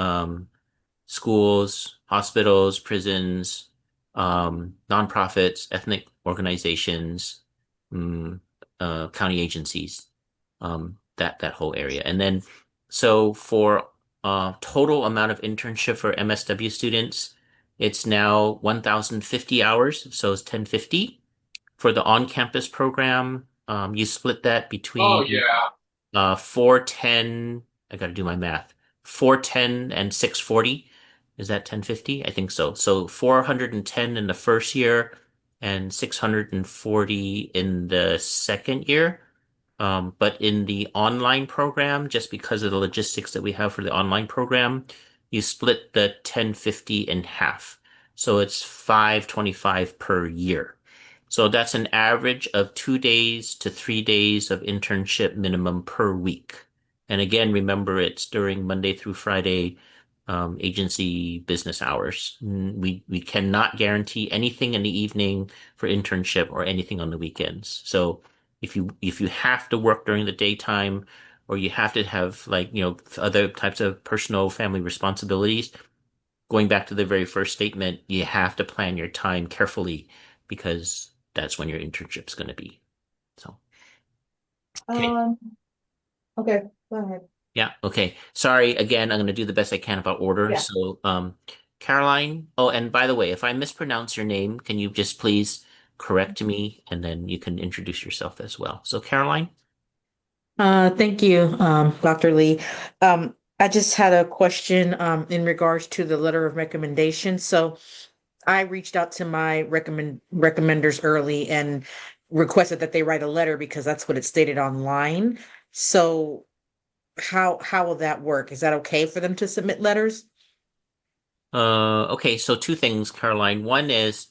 schools, hospitals, prisons, nonprofits, ethnic organizations, mm, county agencies, that whole area. And then, so for total amount of internship for MSW students, it's now 1,050 hours, so it's 1050. For the on-campus program, you split that between 410, I got to do my math, 410 and 640. Is that 1050? I think so. So 410 in the first year and 640 in the second year. But in the online program, just because of the logistics that we have for the online program, you split the 1050 in half. So it's 525 per year. So that's an average of 2 days to 3 days of internship minimum per week. And again, remember it's during Monday through Friday agency business hours. We cannot guarantee anything in the evening for internship or anything on the weekends. So if you have to work during the daytime or you have to have other types of personal family responsibilities, going back to the very first statement, you have to plan your time carefully because that's when your internship's going to be. So, okay. Okay, go ahead. Yeah, okay. Sorry, again, I'm going to do the best I can about order. Yeah. So, Caroline, oh, and by the way, if I mispronounce your name, can you just please correct me and then you can introduce yourself as well. So, Caroline? Thank you, Dr. Lee. I just had a question in regards to the letter of recommendation. So I reached out to my recommenders early and requested that they write a letter because that's what it stated online. So how will that work? Is that okay for them to submit letters? Okay, so two things, Caroline. One is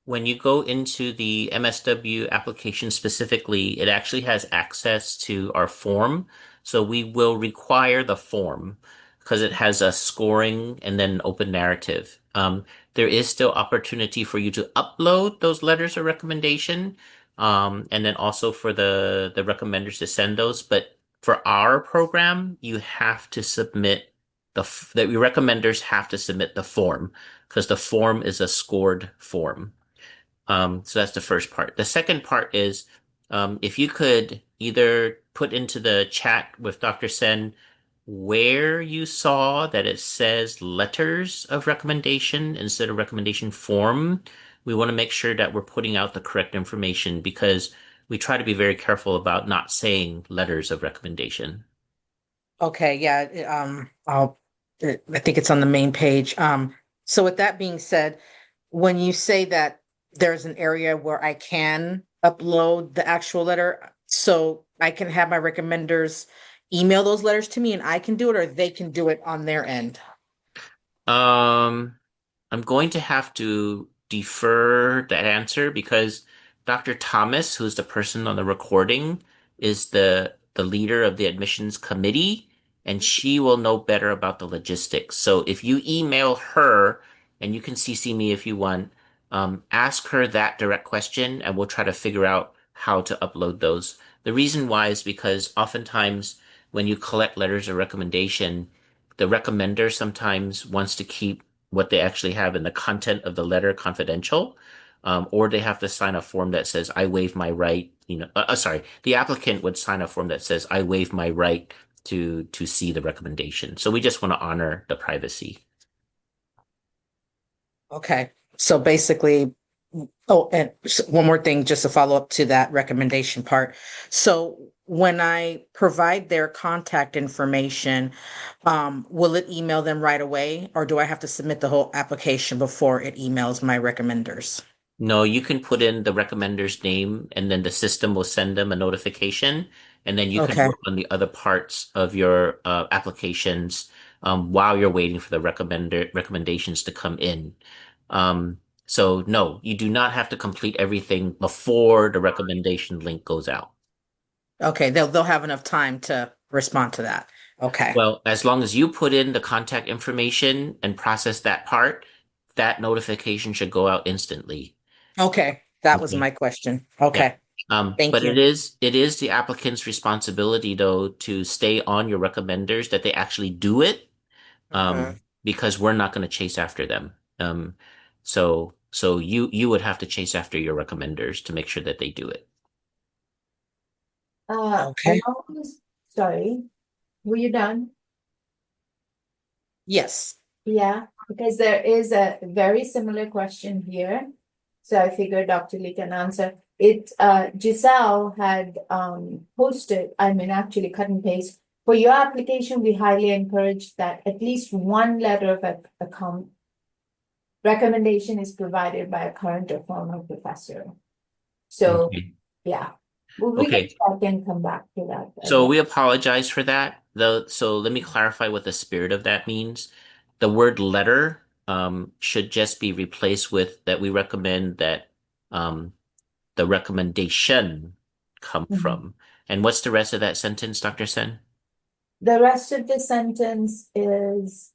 when you go into the MSW application specifically, it actually has access to our form. So we will require the form because it has a scoring and then an open narrative. There is still opportunity for you to upload those letters of recommendation, and then also for the recommenders to send those. But for our program, you have to submit the recommenders have to submit the form because the form is a scored form. So that's the first part. The second part is if you could either put into the chat with Dr. Sen where you saw that it says letters of recommendation instead of recommendation form. We want to make sure that we're putting out the correct information because we try to be very careful about not saying letters of recommendation. Okay, yeah, I think it's on the main page. So with that being said, when you say that there's an area where I can upload the actual letter, so I can have my recommenders email those letters to me and I can do it, or they can do it on their end? Um, I'm going to have to defer that answer because Dr. Thomas, who's the person on the recording, is the leader of the admissions committee, and she will know better about the logistics. So if you email her, and you can CC me if you want, ask her that direct question, and we'll try to figure out how to upload those. The reason why is because oftentimes when you collect letters of recommendation, the recommender sometimes wants to keep what they actually have in the content of the letter confidential, or they have to sign a form that says, I waive my right, sorry, the applicant would sign a form that says, I waive my right to see the recommendation. So we just want to honor the privacy. Okay, so basically, oh, and one more thing, just to follow up to that recommendation part. So when I provide their contact information, will it email them right away, or do I have to submit the whole application before it emails my recommenders? No, you can put in the recommender's name and then the system will send them a notification. And then you can Okay, work on the other parts of your applications while you're waiting for the recommendations to come in. So no, you do not have to complete everything before the recommendation link goes out. Okay, they'll have enough time to respond to that. Okay. Well, as long as you put in the contact information and process that part, that notification should go out instantly. Okay. That was Okay. my question. Yeah. Okay. Thank But you. it is the applicant's responsibility though to stay on your recommenders that they actually do it, Mhm. because we're not going to chase after them. So you would have to chase after your recommenders to make sure that they do it. Okay. Sorry, were you done? Yes. Yeah, because there is a very similar question here. So I figured Dr. Lee can answer. Giselle had posted, actually cut and paste. For your application, we highly encourage that at least one letter of account recommendation is provided by a current or former professor. So, Okay. yeah, we can Okay. check and come back to that. So we apologize for that. Though, so let me clarify what the spirit of that means. The word letter should just be replaced with that we recommend that the recommendation come Mhm. from. And what's the rest of that sentence, Dr. Sen? The rest of the sentence is,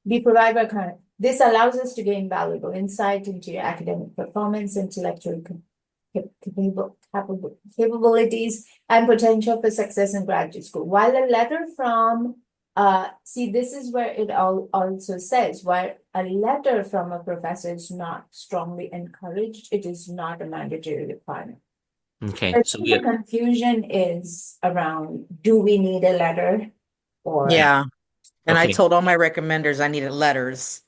be provided by current. This allows us to gain valuable insight into your academic performance, intellectual capabilities, and potential for success in graduate school. While a letter from, this is where it also says, while a letter from a professor is not strongly encouraged, it is not a mandatory requirement. Okay. I So think the confusion is around, do we need a letter or? Yeah. And I okay. told all my recommenders I needed letters.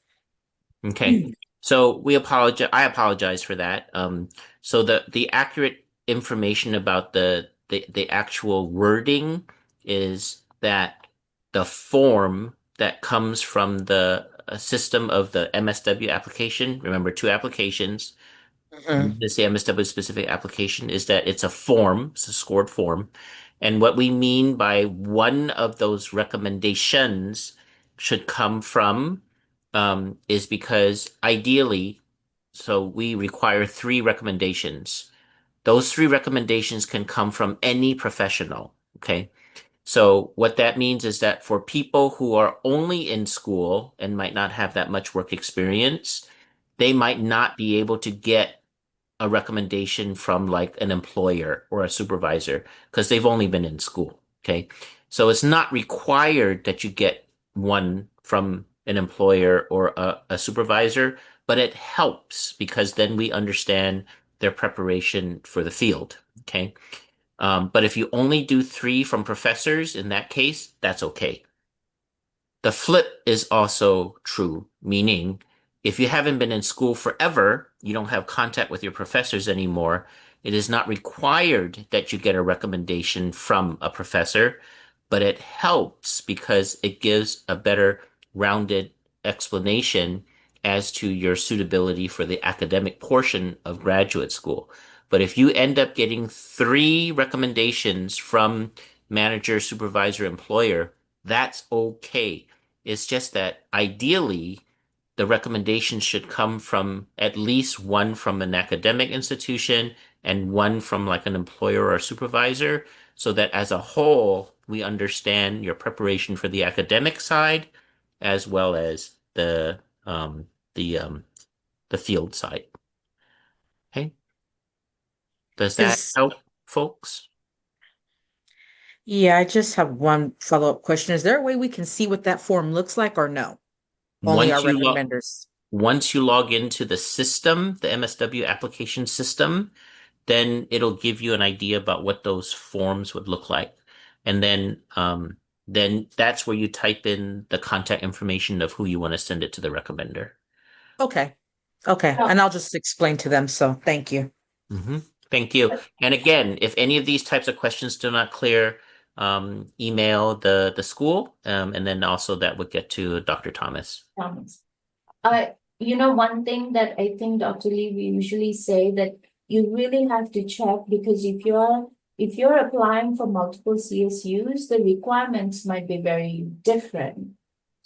Okay. So we apologize. I apologize for that. So the accurate information about the actual wording is that the form that comes from the system of the MSW application, remember two applications, Mhm. this the MSW specific application is that it's a form, it's a scored form. And what we mean by one of those recommendations should come from is because ideally, so we require three recommendations. Those three recommendations can come from any professional. Okay. So what that means is that for people who are only in school and might not have that much work experience, they might not be able to get a recommendation from like an employer or a supervisor because they've only been in school. Okay. So it's not required that you get one from an employer or a supervisor, but it helps because then we understand their preparation for the field. Okay. But if you only do three from professors, in that case, that's okay. The flip is also true, meaning if you haven't been in school forever, you don't have contact with your professors anymore, it is not required that you get a recommendation from a professor, but it helps because it gives a better rounded explanation as to your suitability for the academic portion of graduate school. But if you end up getting three recommendations from manager, supervisor, employer, that's okay. It's just that ideally, the recommendations should come from at least one from an academic institution and one from like an employer or supervisor, so that as a whole, we understand your preparation for the academic side as well as the the field side. Okay. Does that Is help, folks? Yeah, I just have one follow-up question. Is there a way we can see what that form looks like or no? Only our Once you log recommenders. once you log into the system, the MSW application system, then it'll give you an idea about what those forms would look like. And then that's where you type in the contact information of who you want to send it to the recommender. Okay. Okay. And I'll just explain to them. So thank you. Hmm. Thank you. And again, if any of these types of questions still not clear, email the school, and then also that would get to Dr. Thomas. One thing that I think, Dr. Lee, we usually say that you really have to check, because if you're applying for multiple CSUs, the requirements might be very different.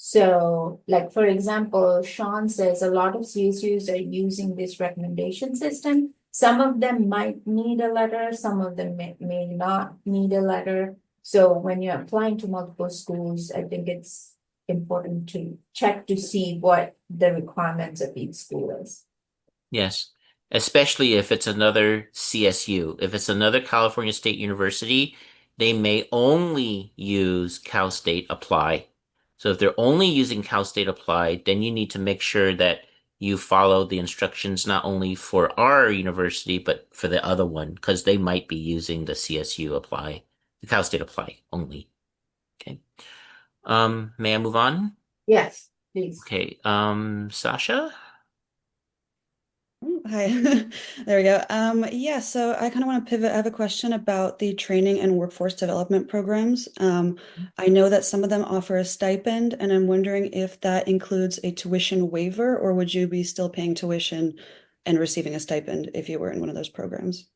So, like for example, Sean says a lot of CSUs are using this recommendation system. Some of them might need a letter, some of them may not need a letter. So when you're applying to multiple schools, I think it's important to check to see what the requirements of each school is. Yes, especially if it's another CSU. If it's another California State University, they may only use Cal State Apply. So if they're only using Cal State Apply, then you need to make sure that you follow the instructions not only for our university, but for the other one, because they might be using the CSU Apply, the Cal State Apply only. Okay. May I move on? Yes, please. Okay. Sasha? Oh, hi. There we go. Yeah, so I kind of want to pivot. I have a question about the training and workforce development programs. I know that some of them offer a stipend, and I'm wondering if that includes a tuition waiver, or would you be still paying tuition and receiving a stipend if you were in one of those programs?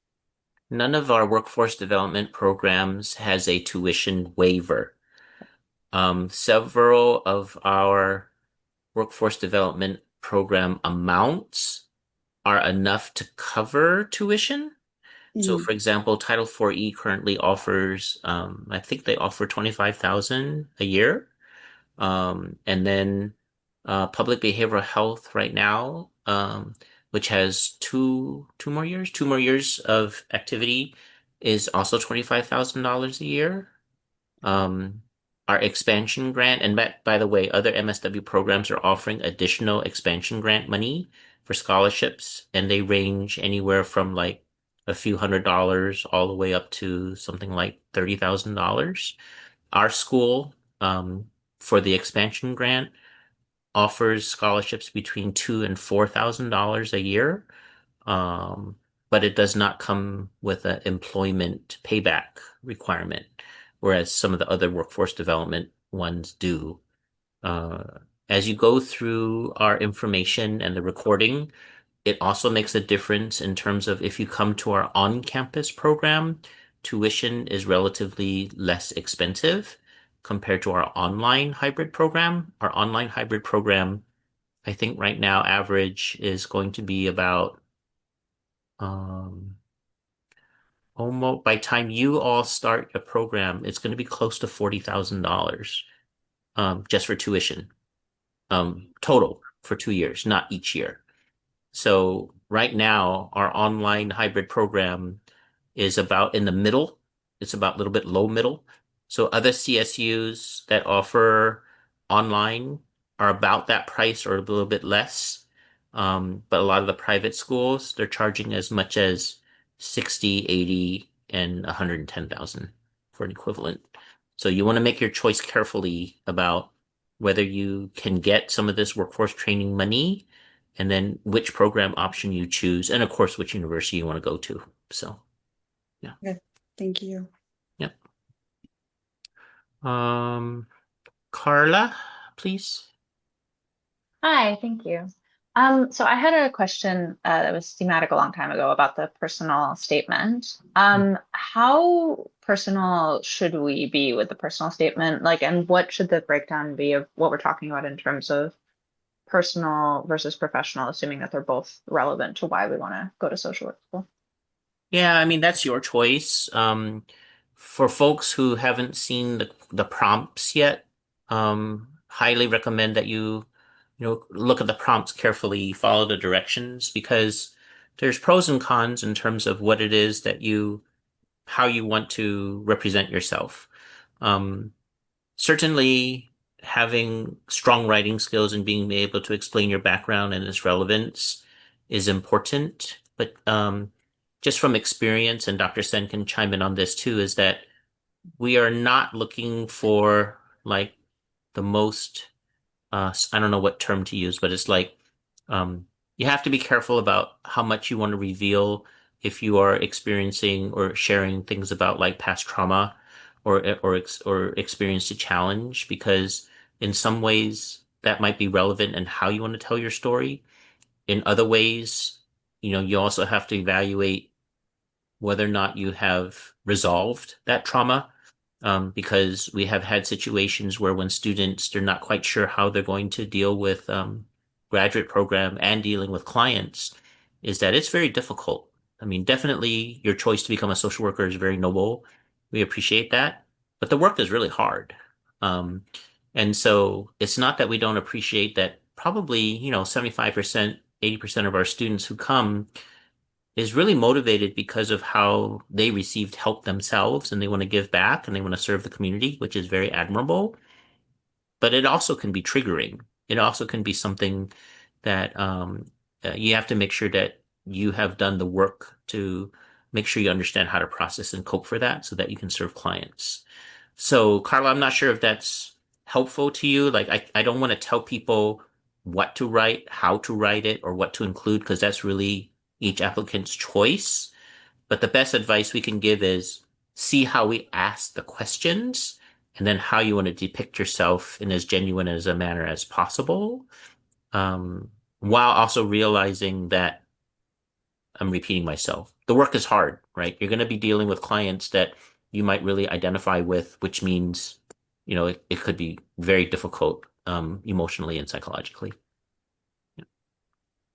None of our workforce development programs has a tuition waiver. Several of our workforce development program amounts are enough to cover tuition. So, Mhm. for example, Title IV-E currently offers, I think they offer 25,000 a year. And then public behavioral health right now, which has two more years of activity, is also $25,000 a year. Um, our expansion grant, and by the way, other MSW programs are offering additional expansion grant money for scholarships, and they range anywhere from like a few $100s all the way up to something like $30,000. Our school, for the expansion grant, offers scholarships between $2,000 and $4,000 a year. Um, but it does not come with an employment payback requirement, whereas some of the other workforce development ones do. Uh, as you go through our information and the recording, it also makes a difference in terms of if you come to our on-campus program, tuition is relatively less expensive compared to our online hybrid program. Our online hybrid program, I think right now average is going to be about um, almost by time you all start a program, it's going to be close to $40,000 just for tuition, total for 2 years, not each year. So right now, our online hybrid program is about in the middle. It's about a little bit low middle. So other CSUs that offer online are about that price or a little bit less. But a lot of the private schools, they're charging as much as 60, 80, and 110,000 for an equivalent. So you want to make your choice carefully about whether you can get some of this workforce training money and then which program option you choose, and of course, which university you want to go to. So, yeah. Okay, thank you. Yep. Um, Carla, please. Hi, thank you. So I had a question that was thematic a long time ago about the personal statement. How personal should we be with the personal statement? Like, and what should the breakdown be of what we're talking about in terms of personal versus professional, assuming that they're both relevant to why we want to go to social work school? Yeah, I mean, that's your choice. For folks who haven't seen the prompts yet, highly recommend that you look at the prompts carefully, follow the directions, because there's pros and cons in terms of what it is that how you want to represent yourself. Um, Certainly having strong writing skills and being able to explain your background and its relevance is important. But just from experience, and Dr. Sen can chime in on this too, is that we are not looking for like the most I don't know what term to use, but it's like you have to be careful about how much you want to reveal if you are experiencing or sharing things about like past trauma or experienced a challenge, because in some ways that might be relevant in how you want to tell your story. In other ways, you also have to evaluate whether or not you have resolved that trauma because we have had situations where when students, they're not quite sure how they're going to deal with graduate program and dealing with clients, is that it's very difficult. I mean, definitely your choice to become a social worker is very noble. We appreciate that, but the work is really hard. Um, and so it's not that we don't appreciate that probably, 75%, 80% of our students who come is really motivated because of how they received help themselves and they want to give back and they want to serve the community, which is very admirable. But it also can be triggering. It also can be something that you have to make sure that you have done the work to make sure you understand how to process and cope for that so that you can serve clients. So, Carla, I'm not sure if that's helpful to you. Like, I don't want to tell people what to write, how to write it, or what to include, because that's really each applicant's choice. But the best advice we can give is see how we ask the questions and then how you want to depict yourself in as genuine as a manner as possible, um, while also realizing that I'm repeating myself. The work is hard, right? You're going to be dealing with clients that you might really identify with, which means, it could be very difficult, emotionally and psychologically.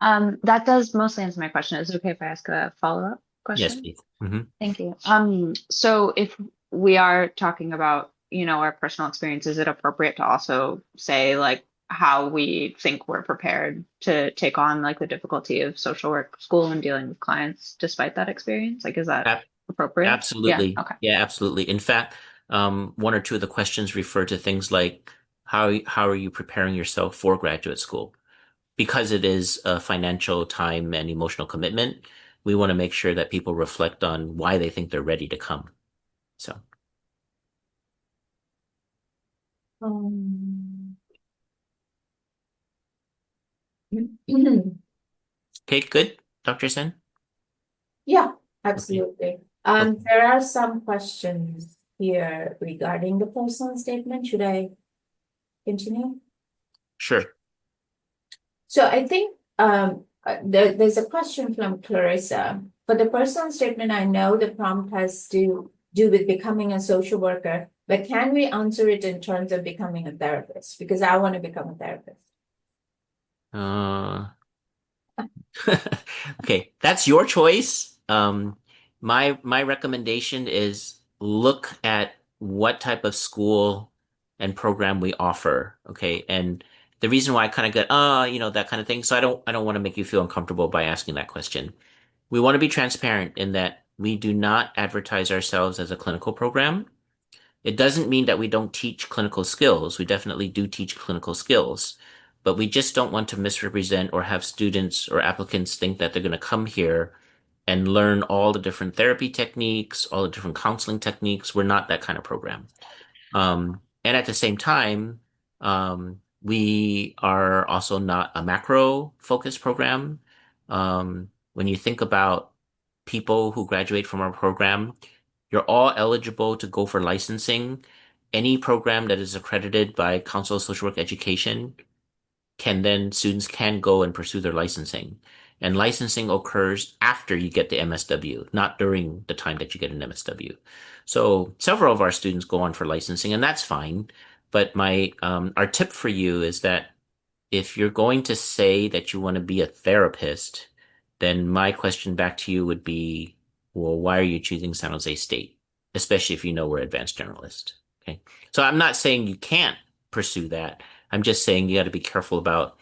That does mostly answer my question. Is it okay if I ask a follow-up Yes, question? please. Mm-hmm. Thank you. So if we are talking about, our personal experience, is it appropriate to also say like how we think we're prepared to take on like the difficulty of social work school and dealing with clients despite that experience? Like, is that appropriate? Yeah. Absolutely. Okay. Yeah, absolutely. In fact, one or two of the questions refer to things like how are you preparing yourself for graduate school? Because it is a financial time and emotional commitment, we want to make sure that people reflect on why they think they're ready to come. So, Um, okay, good. Dr. Sen? Yeah, Okay. absolutely. Okay. There are some questions here regarding the personal statement. Should I continue? Sure. So I think there's a question from Clarissa. For the personal statement, I know the prompt has to do with becoming a social worker, but can we answer it in terms of becoming a therapist? Because I want to become a therapist. Okay, that's your choice. My recommendation is look at what type of school and program we offer. Okay, and the reason why I kind of get that kind of thing. So I don't want to make you feel uncomfortable by asking that question. We want to be transparent in that we do not advertise ourselves as a clinical program. It doesn't mean that we don't teach clinical skills. We definitely do teach clinical skills, but we just don't want to misrepresent or have students or applicants think that they're going to come here and learn all the different therapy techniques, all the different counseling techniques. We're not that kind of program. And at the same time, we are also not a macro focused program. When you think about people who graduate from our program, you're all eligible to go for licensing. Any program that is accredited by Council of Social Work Education students can go and pursue their licensing. And licensing occurs after you get the MSW, not during the time that you get an MSW. So several of our students go on for licensing, and that's fine. But our tip for you is that if you're going to say that you want to be a therapist, then my question back to you would be, well, why are you choosing San Jose State? Especially if you know we're advanced generalists. Okay. So I'm not saying you can't pursue that. I'm just saying you got to be careful about,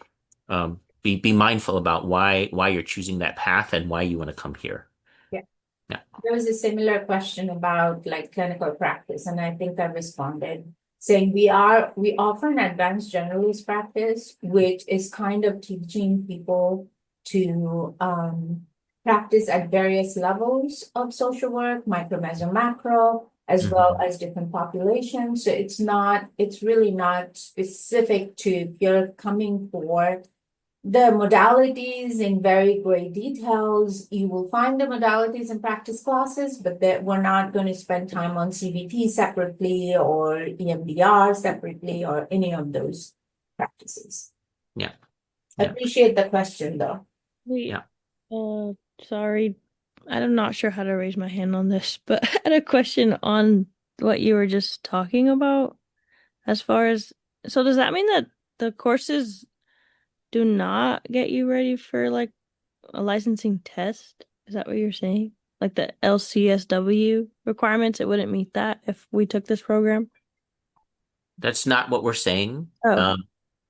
be mindful about why you're choosing that path and why you want to come here. Yeah. Yeah. There was a similar question about like clinical practice, and I think I responded saying we offer an advanced generalist practice, which is kind of teaching people to practice at various levels of social work, micro, meso, macro, as well as different populations. So it's really not specific to if you're coming for the modalities in very great details. You will find the modalities in practice classes, but that we're not going to spend time on CBT separately or EMDR separately or any of those practices. Yeah. Appreciate the question though. Wait, Yeah. sorry. I'm not sure how to raise my hand on this, but I had a question on what you were just talking about as far as, so does that mean that the courses do not get you ready for like a licensing test? Is that what you're saying? Like the LCSW requirements, it wouldn't meet that if we took this program? That's not what we're saying. Oh,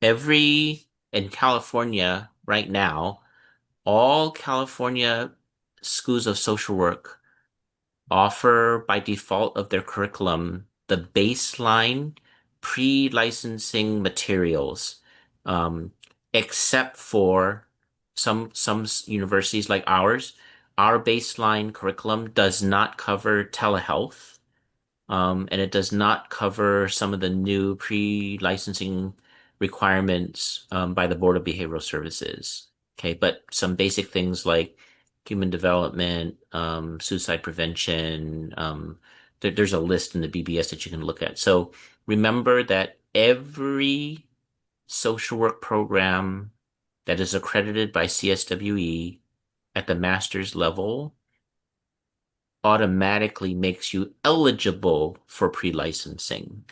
In California right now, all California schools of social work offer by default of their curriculum the baseline pre-licensing materials, um, except for some universities like ours. Our baseline curriculum does not cover telehealth, and it does not cover some of the new pre-licensing requirements by the Board of Behavioral Services. Okay, but some basic things like human development, suicide prevention, there's a list in the BBS that you can look at. So remember that every social work program that is accredited by CSWE at the master's level automatically makes you eligible for pre-licensing.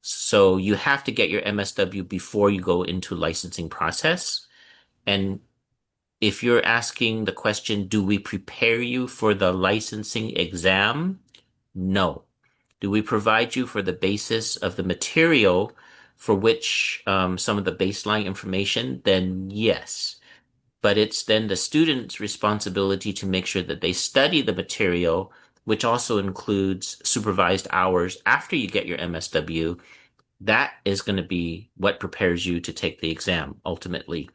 So you have to get your MSW before you go into licensing process. And if you're asking the question, do we prepare you for the licensing exam? No. Do we provide you for the basis of the material for which some of the baseline information? Then yes. But it's then the student's responsibility to make sure that they study the material, which also includes supervised hours after you get your MSW. That is going to be what prepares you to take the exam ultimately.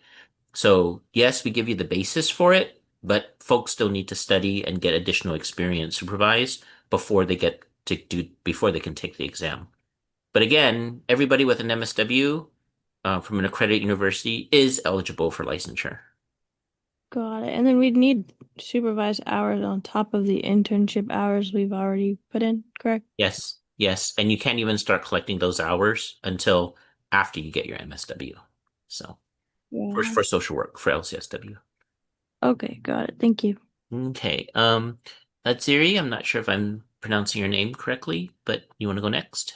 So, yes, we give you the basis for it, but folks still need to study and get additional experience supervised before they can take the exam. But again, everybody with an MSW from an accredited university is eligible for licensure. got it. And then we'd need supervised hours on top of the internship hours we've already put in, correct? Yes, yes. And you can't even start collecting those hours until after you get your MSW. So Yeah. for social work, for LCSW. Okay, got it. Thank you. Okay. Atsiri, I'm not sure if I'm pronouncing your name correctly, but you want to go next?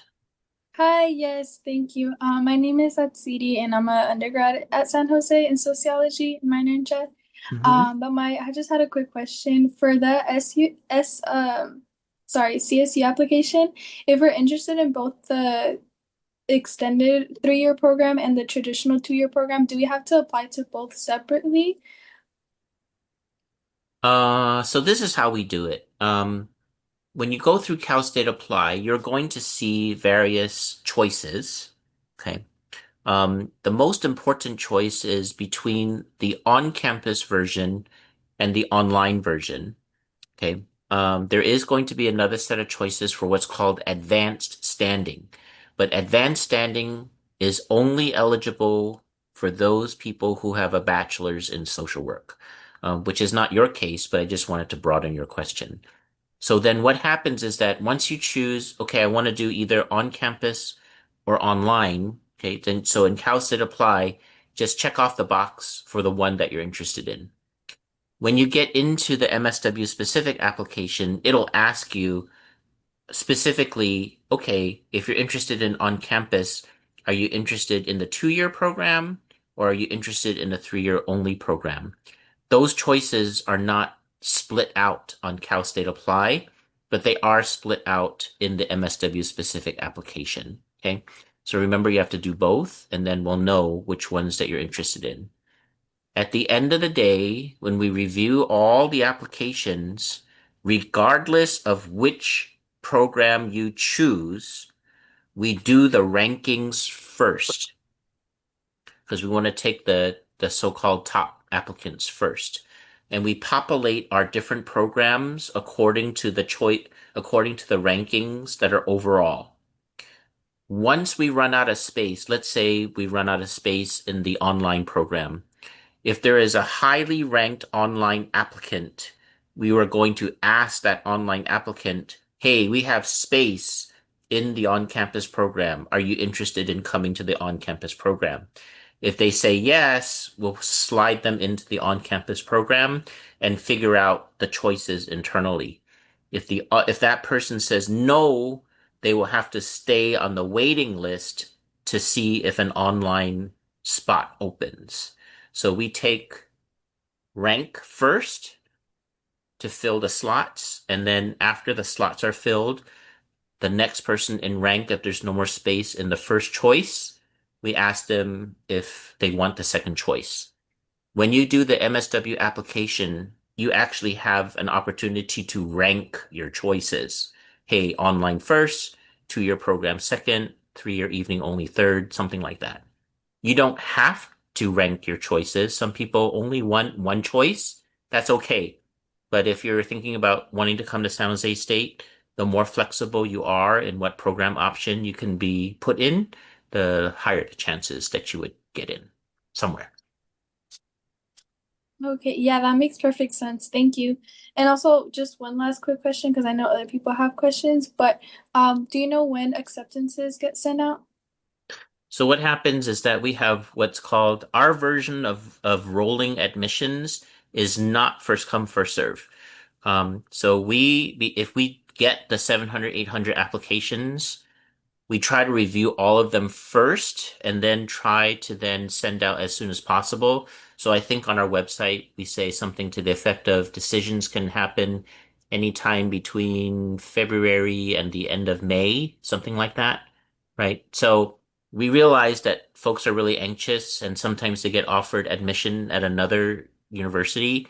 Hi, yes, thank you. My name is Atsiri and I'm an undergrad at San Jose in sociology, minor in chat. I just had a quick question for the CSU application. If we're interested in both the extended 3-year program and the traditional 2-year program, do we have to apply to both separately? So this is how we do it. When you go through Cal State Apply, you're going to see various choices. Okay. The most important choice is between the on-campus version and the online version. Okay. There is going to be another set of choices for what's called advanced standing, but advanced standing is only eligible for those people who have a bachelor's in social work, which is not your case, but I just wanted to broaden your question. So then what happens is that once you choose, okay, I want to do either on campus or online, okay, then so in Cal State Apply, just check off the box for the one that you're interested in. When you get into the MSW specific application, it'll ask you specifically, okay, if you're interested in on campus, are you interested in the 2-year program or are you interested in the 3-year only program? Those choices are not split out on Cal State Apply, but they are split out in the MSW specific application. Okay. So remember, you have to do both, and then we'll know which ones that you're interested in. At the end of the day, when we review all the applications, regardless of which program you choose, we do the rankings first because we want to take the so-called top applicants first. And we populate our different programs according to the rankings that are overall. Once we run out of space, let's say we run out of space in the online program. If there is a highly ranked online applicant, we are going to ask that online applicant, hey, we have space in the on-campus program. Are you interested in coming to the on-campus program? If they say yes, we'll slide them into the on-campus program and figure out the choices internally. If that person says no, they will have to stay on the waiting list to see if an online spot opens. So we take rank first to fill the slots, and then after the slots are filled, the next person in rank, if there's no more space in the first choice, we ask them if they want the second choice. When you do the MSW application, you actually have an opportunity to rank your choices. Hey, online first, 2-year program second, 3-year evening only third, something like that. You don't have to rank your choices. Some people only want one choice. That's okay. But if you're thinking about wanting to come to San Jose State, the more flexible you are in what program option you can be put in, the higher the chances that you would get in somewhere. Okay, yeah, that makes perfect sense. Thank you. And also, just one last quick question, because I know other people have questions, but do you know when acceptances get sent out? So what happens is that we have what's called our version of rolling admissions is not first come, first serve. So if we get the 700, 800 applications, we try to review all of them first and then try to then send out as soon as possible. So I think on our website, we say something to the effect of decisions can happen anytime between February and the end of May, something like that, right? So we realize that folks are really anxious and sometimes they get offered admission at another university.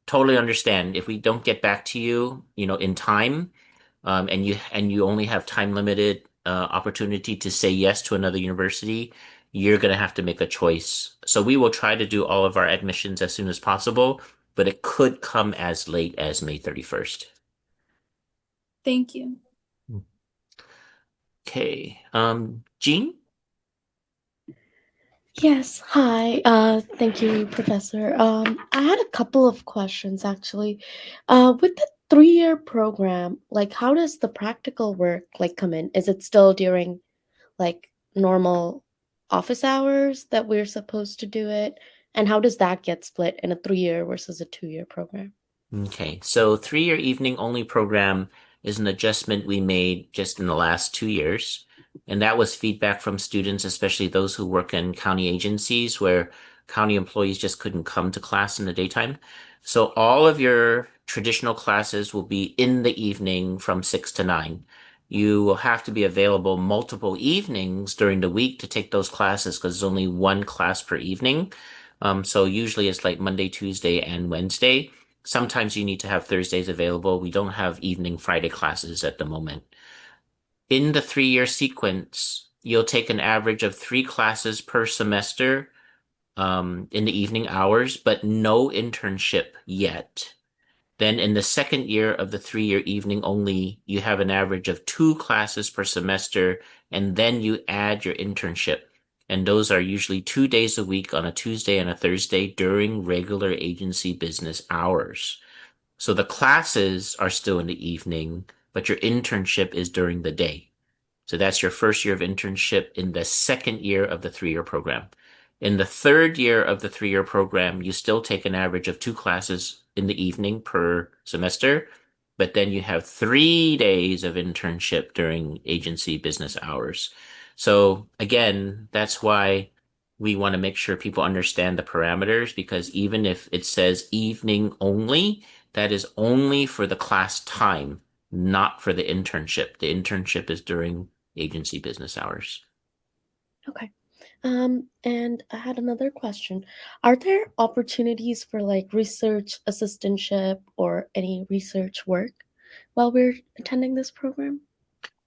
Totally understand. If we don't get back to you, in time, and you only have time limited opportunity to say yes to another university, you're going to have to make a choice. So we will try to do all of our admissions as soon as possible, but it could come as late as May 31st. Thank you. Okay. Jean? Yes, hi. Thank you, Professor. I had a couple of questions actually. With the 3-year program, like how does the practical work like come in? Is it still during like normal office hours that we're supposed to do it? And how does that get split in a 3-year versus a 2-year program? Okay, so 3-year evening only program is an adjustment we made just in the last 2 years. And that was feedback from students, especially those who work in county agencies where county employees just couldn't come to class in the daytime. So all of your traditional classes will be in the evening from 6 to 9. You will have to be available multiple evenings during the week to take those classes because there's only one class per evening. So usually it's like Monday, Tuesday, and Wednesday. Sometimes you need to have Thursdays available. We don't have evening Friday classes at the moment. In the 3-year sequence, you'll take an average of 3 classes per semester in the evening hours, but no internship yet. Then in the second year of the 3-year evening only, you have an average of 2 classes per semester, and then you add your internship. And those are usually 2 days a week on a Tuesday and a Thursday during regular agency business hours. So the classes are still in the evening, but your internship is during the day. So that's your first year of internship in the second year of the 3-year program. In the third year of the 3-year program, you still take an average of 2 classes in the evening per semester, but then you have 3 days of internship during agency business hours. So again, that's why we want to make sure people understand the parameters because even if it says evening only, that is only for the class time, not for the internship. The internship is during agency business hours. Okay. And I had another question. Are there opportunities for like research assistantship or any research work while we're attending this program?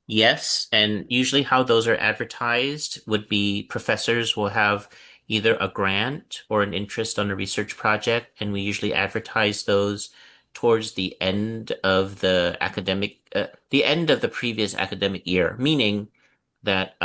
Yes, and usually how those are advertised would be professors will have either a grant or an interest on a research project, and we usually advertise those towards the end of the end of the previous academic year, meaning that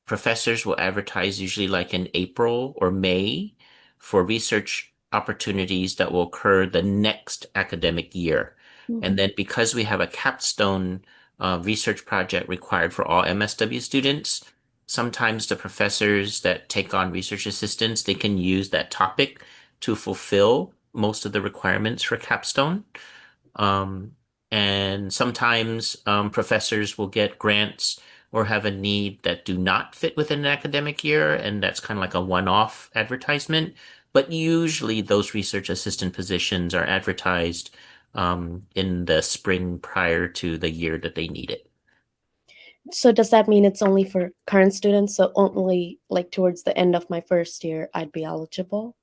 professors will advertise usually like in April or May for research opportunities that will occur the next academic year. And then because we have a capstone research project required for all MSW students, sometimes the professors that take on research assistants, they can use that topic to fulfill most of the requirements for capstone. And sometimes professors will get grants or have a need that do not fit within an academic year, and that's kind of like a one-off advertisement. But usually those research assistant positions are advertised in the spring prior to the year that they need it. So does that mean it's only for current students? So only like towards the end of my first year, I'd be eligible? Or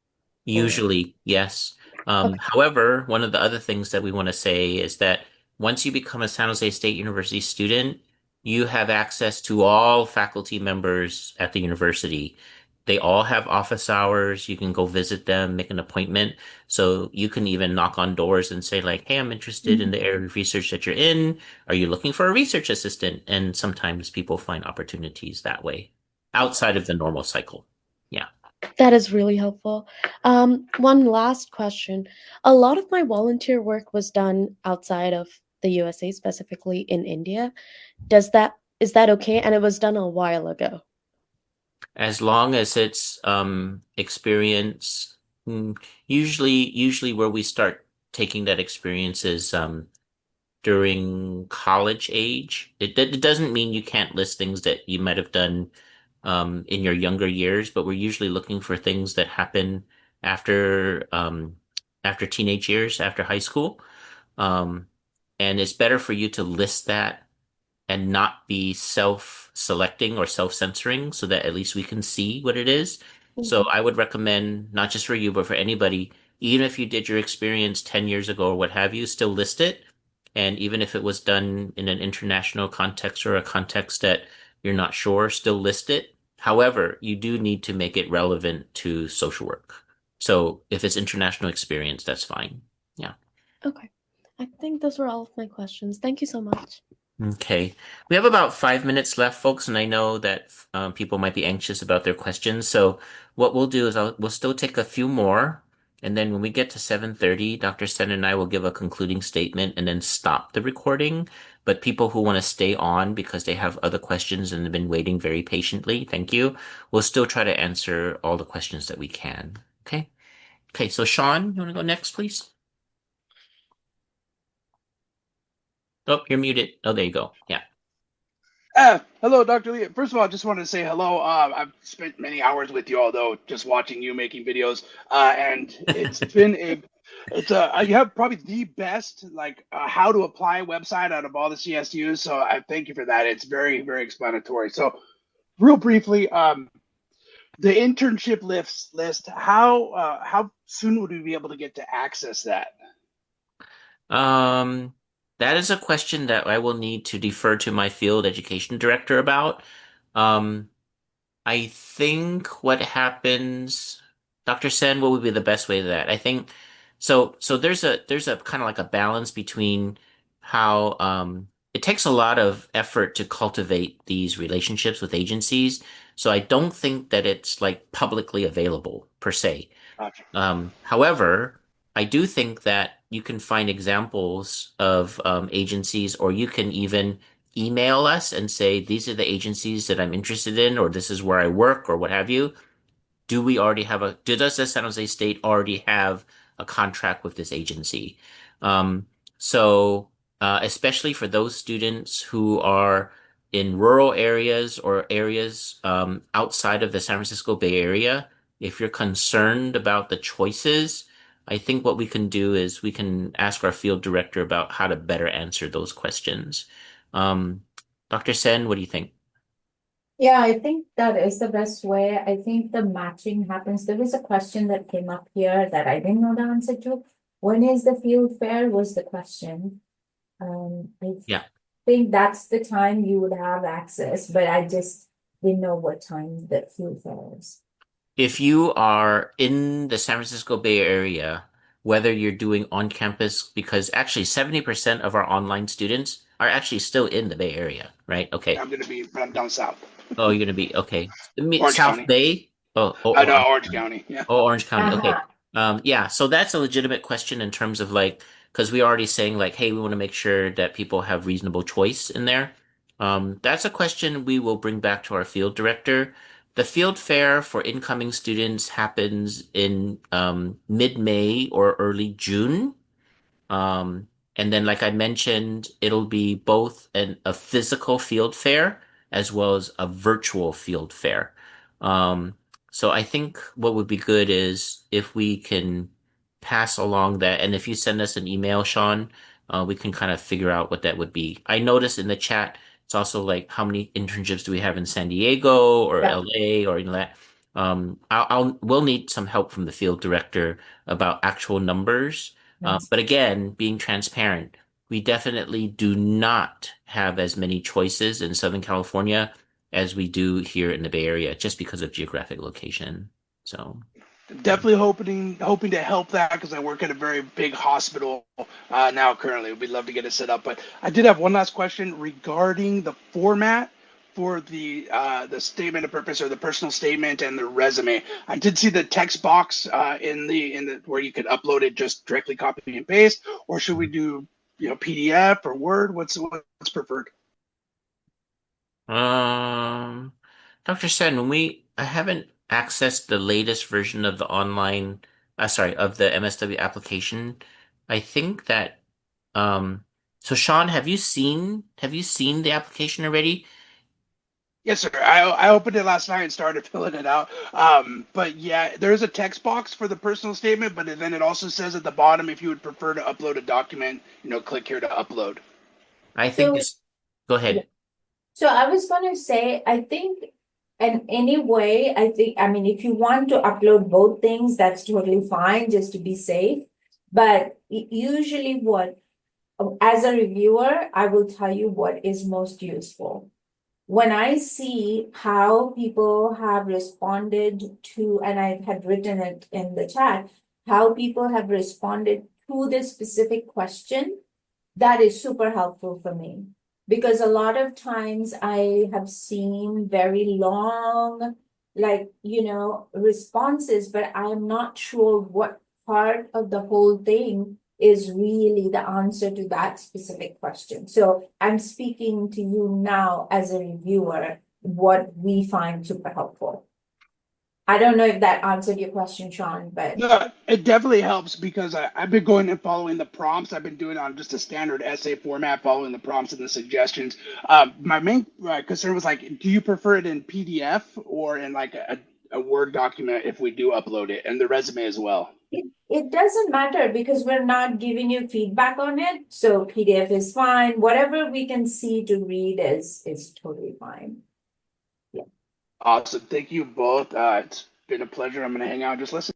Usually, yes. okay. However, one of the other things that we want to say is that once you become a San Jose State University student, you have access to all faculty members at the university. They all have office hours. You can go visit them, make an appointment. So you can even knock on doors and say like, "Hey, I'm interested in Mhm. the area of research that you're in. Are you looking for a research assistant?" And sometimes people find opportunities that way outside of the normal cycle. Yeah. That is really helpful. One last question. A lot of my volunteer work was done outside of the USA, specifically in India. Is that okay? And it was done a while ago. As long as it's experience, usually where we start taking that experience is during college age. It doesn't mean you can't list things that you might have done in your younger years, but we're usually looking for things that happen after after teenage years, after high school. Um, and it's better for you to list that and not be self-selecting or self-censoring so that at least we can see what it is. So Mhm. I would recommend, not just for you, but for anybody, even if you did your experience 10 years ago or what have you, still list it. And even if it was done in an international context or a context that you're not sure, still list it. However, you do need to make it relevant to social work. So if it's international experience, that's fine. Yeah. Okay. I think those were all of my questions. Thank you so much. Okay. We have about 5 minutes left, folks, and I know that people might be anxious about their questions. So what we'll do is we'll still take a few more, and then when we get to 7:30, Dr. Sen and I will give a concluding statement and then stop the recording. But people who want to stay on because they have other questions and have been waiting very patiently, thank you. We'll still try to answer all the questions that we can. Okay? Okay, so Sean, you want to go next, please? Oh, you're muted. Oh, there you go. Yeah. Hello, Dr. Lee. First of all, I just wanted to say hello. I've spent many hours with you, although just watching you making videos, and you have probably the best how to apply website out of all the CSUs. So I thank you for that. It's very, very explanatory. So real briefly, the internship list. How soon would we be able to get to access that? Um, that is a question that I will need to defer to my field education director about. Um, I think what happens, Dr. Sen, what would be the best way to that? I think so. So there's a kind of like a balance between how it takes a lot of effort to cultivate these relationships with agencies. So I don't think that it's like publicly available per se. Gotcha. However, I do think that you can find examples of agencies, or you can even email us and say, these are the agencies that I'm interested in, or this is where I work, or what have you. Does the San Jose State already have a contract with this agency? Um, so, especially for those students who are in rural areas or areas outside of the San Francisco Bay Area, if you're concerned about the choices, I think what we can do is we can ask our field director about how to better answer those questions. Um, Dr. Sen, what do you think? Yeah, I think that is the best way. I think the matching happens. There was a question that came up here that I didn't know the answer to. When is the field fair was the question. I Yeah. think that's the time you would have access, but I just didn't know what time the field fair is. If you are in the San Francisco Bay Area, whether you're doing on campus, because actually 70% of our online students are actually still in the Bay Area, right? Okay. I'm gonna be I'm down south, Oh, you're gonna be okay. Orange South County. Bay? I know Orange County. Yeah. Oh, Orange County. Okay. Uh-huh. Yeah, so that's a legitimate question in terms of like, because we already saying like, hey, we want to make sure that people have reasonable choice in there. That's a question we will bring back to our field director. The field fair for incoming students happens in mid-May or early June. Um, And then, like I mentioned, it'll be both a physical field fair as well as a virtual field fair. Um, so I think what would be good is if we can pass along that, and if you send us an email, Sean, we can kind of figure out what that would be. I noticed in the chat, it's also like how many internships do we have in San Diego or Yeah. LA or that. We'll need some help from the field director about actual numbers. Yes. But again, being transparent, we definitely do not have as many choices in Southern California as we do here in the Bay Area, just because of geographic location. So, Definitely hoping to help that because I work at a very big hospital now currently. We'd love to get it set up. But I did have one last question regarding the format for the statement of purpose or the personal statement and the resume. I did see the text box in the where you could upload it, just directly copy and paste, or should we do PDF or Word? What's preferred? um, Dr. Sen, I haven't accessed the latest version of the online, sorry, of the MSW application. I think that, um, so Sean, have you seen the application already? Yes, sir. I opened it last night and started filling it out. But yeah, there is a text box for the personal statement, but then it also says at the bottom if you would prefer to upload a document, click here to upload. I think So, this, go yeah. ahead. So I was going to say, I think, and anyway, I mean, if you want to upload both things, that's totally fine, just to be safe. But usually as a reviewer, I will tell you what is most useful. When I see how people have responded to, and I had written it in the chat, how people have responded to this specific question, that is super helpful for me. Because a lot of times I have seen very long, responses, but I'm not sure what part of the whole thing is really the answer to that specific question. So I'm speaking to you now as a reviewer, what we find super helpful. I don't know if that answered your question, Sean, but No, it definitely helps because I've been going and following the prompts. I've been doing it on just a standard essay format, following the prompts and the suggestions. My main concern was like, do you prefer it in PDF or in like a Word document if we do upload it, and the resume as well? it doesn't matter because we're not giving you feedback on it. So PDF is fine. Whatever we can see to read is totally fine. Yeah. Awesome. Thank you both. It's been a pleasure. I'm going to hang out and just listen.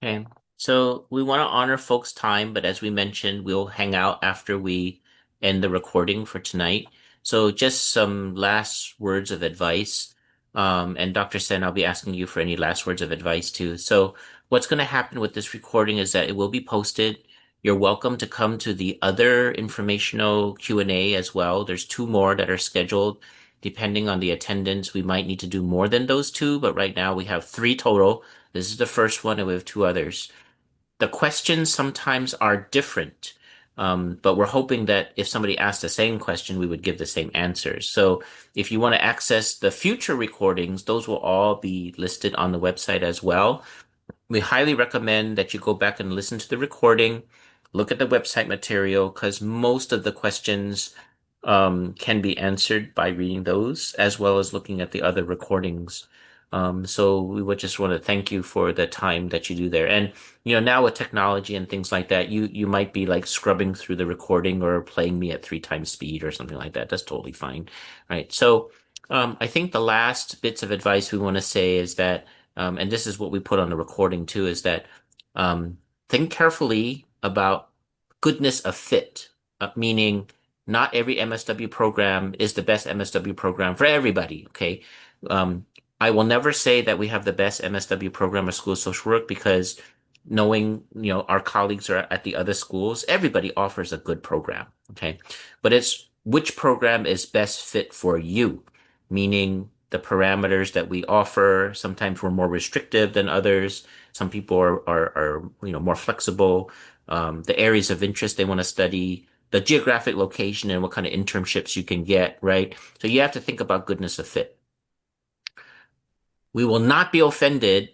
Okay. So we want to honor folks' time, but as we mentioned, we'll hang out after we end the recording for tonight. So just some last words of advice. And Dr. Sen, I'll be asking you for any last words of advice too. So what's going to happen with this recording is that it will be posted. You're welcome to come to the other informational Q&A as well. There's two more that are scheduled. Depending on the attendance, we might need to do more than those two, but right now we have three total. This is the first one, and we have two others. The questions sometimes are different, but we're hoping that if somebody asked the same question, we would give the same answers. So if you want to access the future recordings, those will all be listed on the website as well. We highly recommend that you go back and listen to the recording, look at the website material, because most of the questions can be answered by reading those as well as looking at the other recordings. So we would just want to thank you for the time that you do there. And now with technology and things like that, you might be like scrubbing through the recording or playing me at 3 times speed or something like that. That's totally fine. Right. So I think the last bits of advice we want to say is that, and this is what we put on the recording too, is that think carefully about goodness of fit, meaning not every MSW program is the best MSW program for everybody. Okay. Um, I will never say that we have the best MSW program or school of social work because knowing, our colleagues are at the other schools, everybody offers a good program. Okay. But it's which program is best fit for you, meaning the parameters that we offer. Sometimes we're more restrictive than others. Some people are more flexible. The areas of interest they want to study, the geographic location and what kind of internships you can get, right? So you have to think about goodness of fit. We will not be offended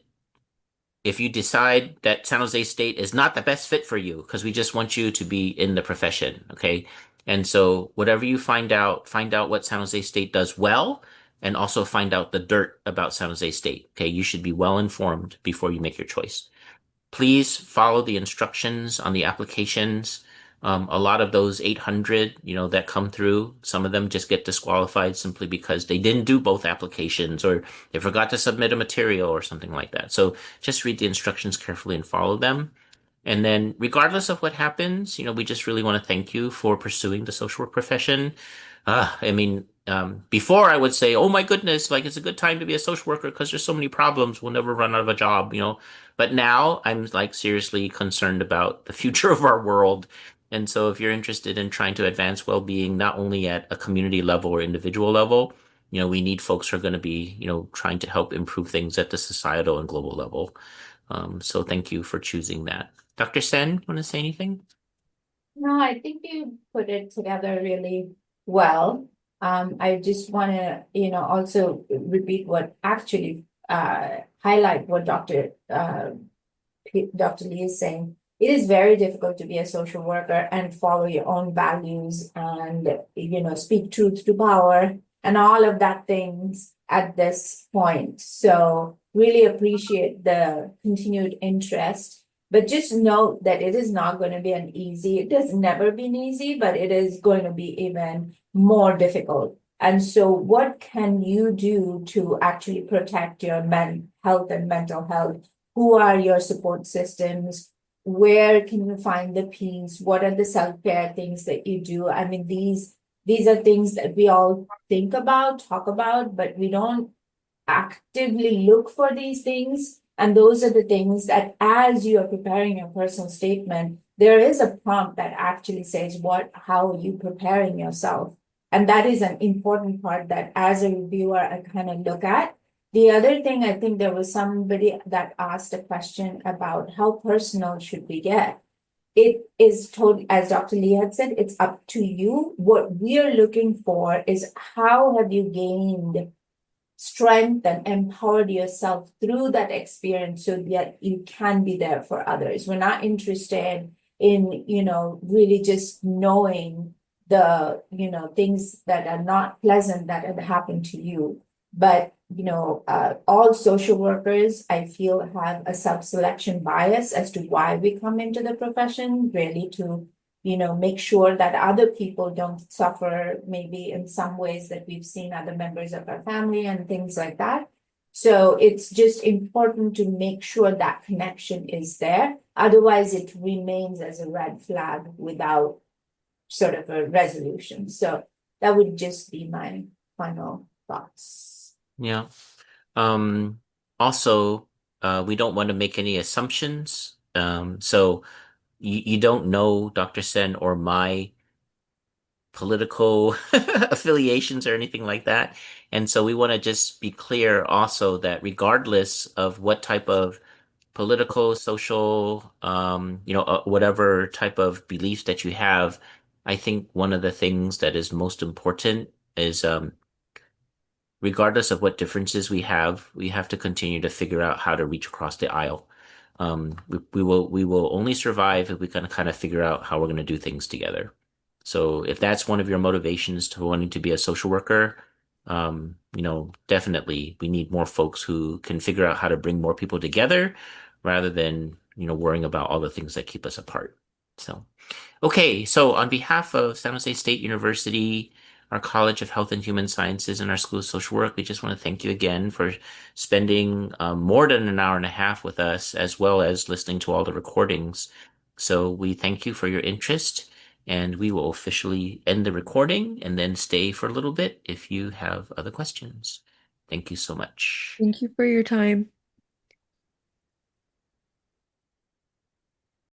if you decide that San Jose State is not the best fit for you, because we just want you to be in the profession, okay? And so whatever you find out what San Jose State does well, and also find out the dirt about San Jose State, okay? You should be well informed before you make your choice. Please follow the instructions on the applications. A lot of those 800, that come through, some of them just get disqualified simply because they didn't do both applications or they forgot to submit a material or something like that. So just read the instructions carefully and follow them. And then, regardless of what happens, we just really want to thank you for pursuing the social work profession. Before I would say, oh my goodness, like it's a good time to be a social worker because there's so many problems. We'll never run out of a job. But now I'm like seriously concerned about the future of our world. And so if you're interested in trying to advance well-being, not only at a community level or individual level, we need folks who are going to be, trying to help improve things at the societal and global level. So thank you for choosing that. Dr. Sen, want to say anything? No, I think you put it together really well. I just want to, also repeat what actually highlight what Dr. Lee is saying. It is very difficult to be a social worker and follow your own values and, speak truth to power and all of that things at this point. So really appreciate the continued interest. But just note that it is not going to be it has never been easy, but it is going to be even more difficult. And so what can you do to actually protect your health and mental health? Who are your support systems? Where can you find the peace? What are the self-care things that you do? I mean, these are things that we all think about, talk about, but we don't actively look for these things. And those are the things that as you are preparing your personal statement, there is a prompt that actually says how are you preparing yourself? And that is an important part that as a reviewer, I kind of look at. The other thing, I think there was somebody that asked a question about how personal should we get? It is totally, as Dr. Lee had said, it's up to you. What we are looking for is how have you gained strength and empowered yourself through that experience so that you can be there for others. We're not interested in, really just knowing the, things that are not pleasant that have happened to you. But, all social workers, I feel, have a self-selection bias as to why we come into the profession, really to make sure that other people don't suffer maybe in some ways that we've seen other members of our family and things like that. So it's just important to make sure that connection is there. Otherwise, it remains as a red flag without sort of a resolution. So that would just be my final thoughts. Yeah. Also, we don't want to make any assumptions. So you don't know Dr. Sen or my political affiliations or anything like that. And so we want to just be clear also that regardless of what type of political, social, whatever type of beliefs that you have, I think one of the things that is most important is regardless of what differences we have to continue to figure out how to reach across the aisle. We will only survive if we can kind of figure out how we're going to do things together. So if that's one of your motivations to wanting to be a social worker, definitely we need more folks who can figure out how to bring more people together rather than, worrying about all the things that keep us apart. So, okay. So on behalf of San Jose State University, our College of Health and Human Sciences, and our School of Social Work, we just want to thank you again for spending more than an hour and a half with us, as well as listening to all the recordings. So we thank you for your interest, and we will officially end the recording and then stay for a little bit if you have other questions. Thank you so much. Thank you for your time.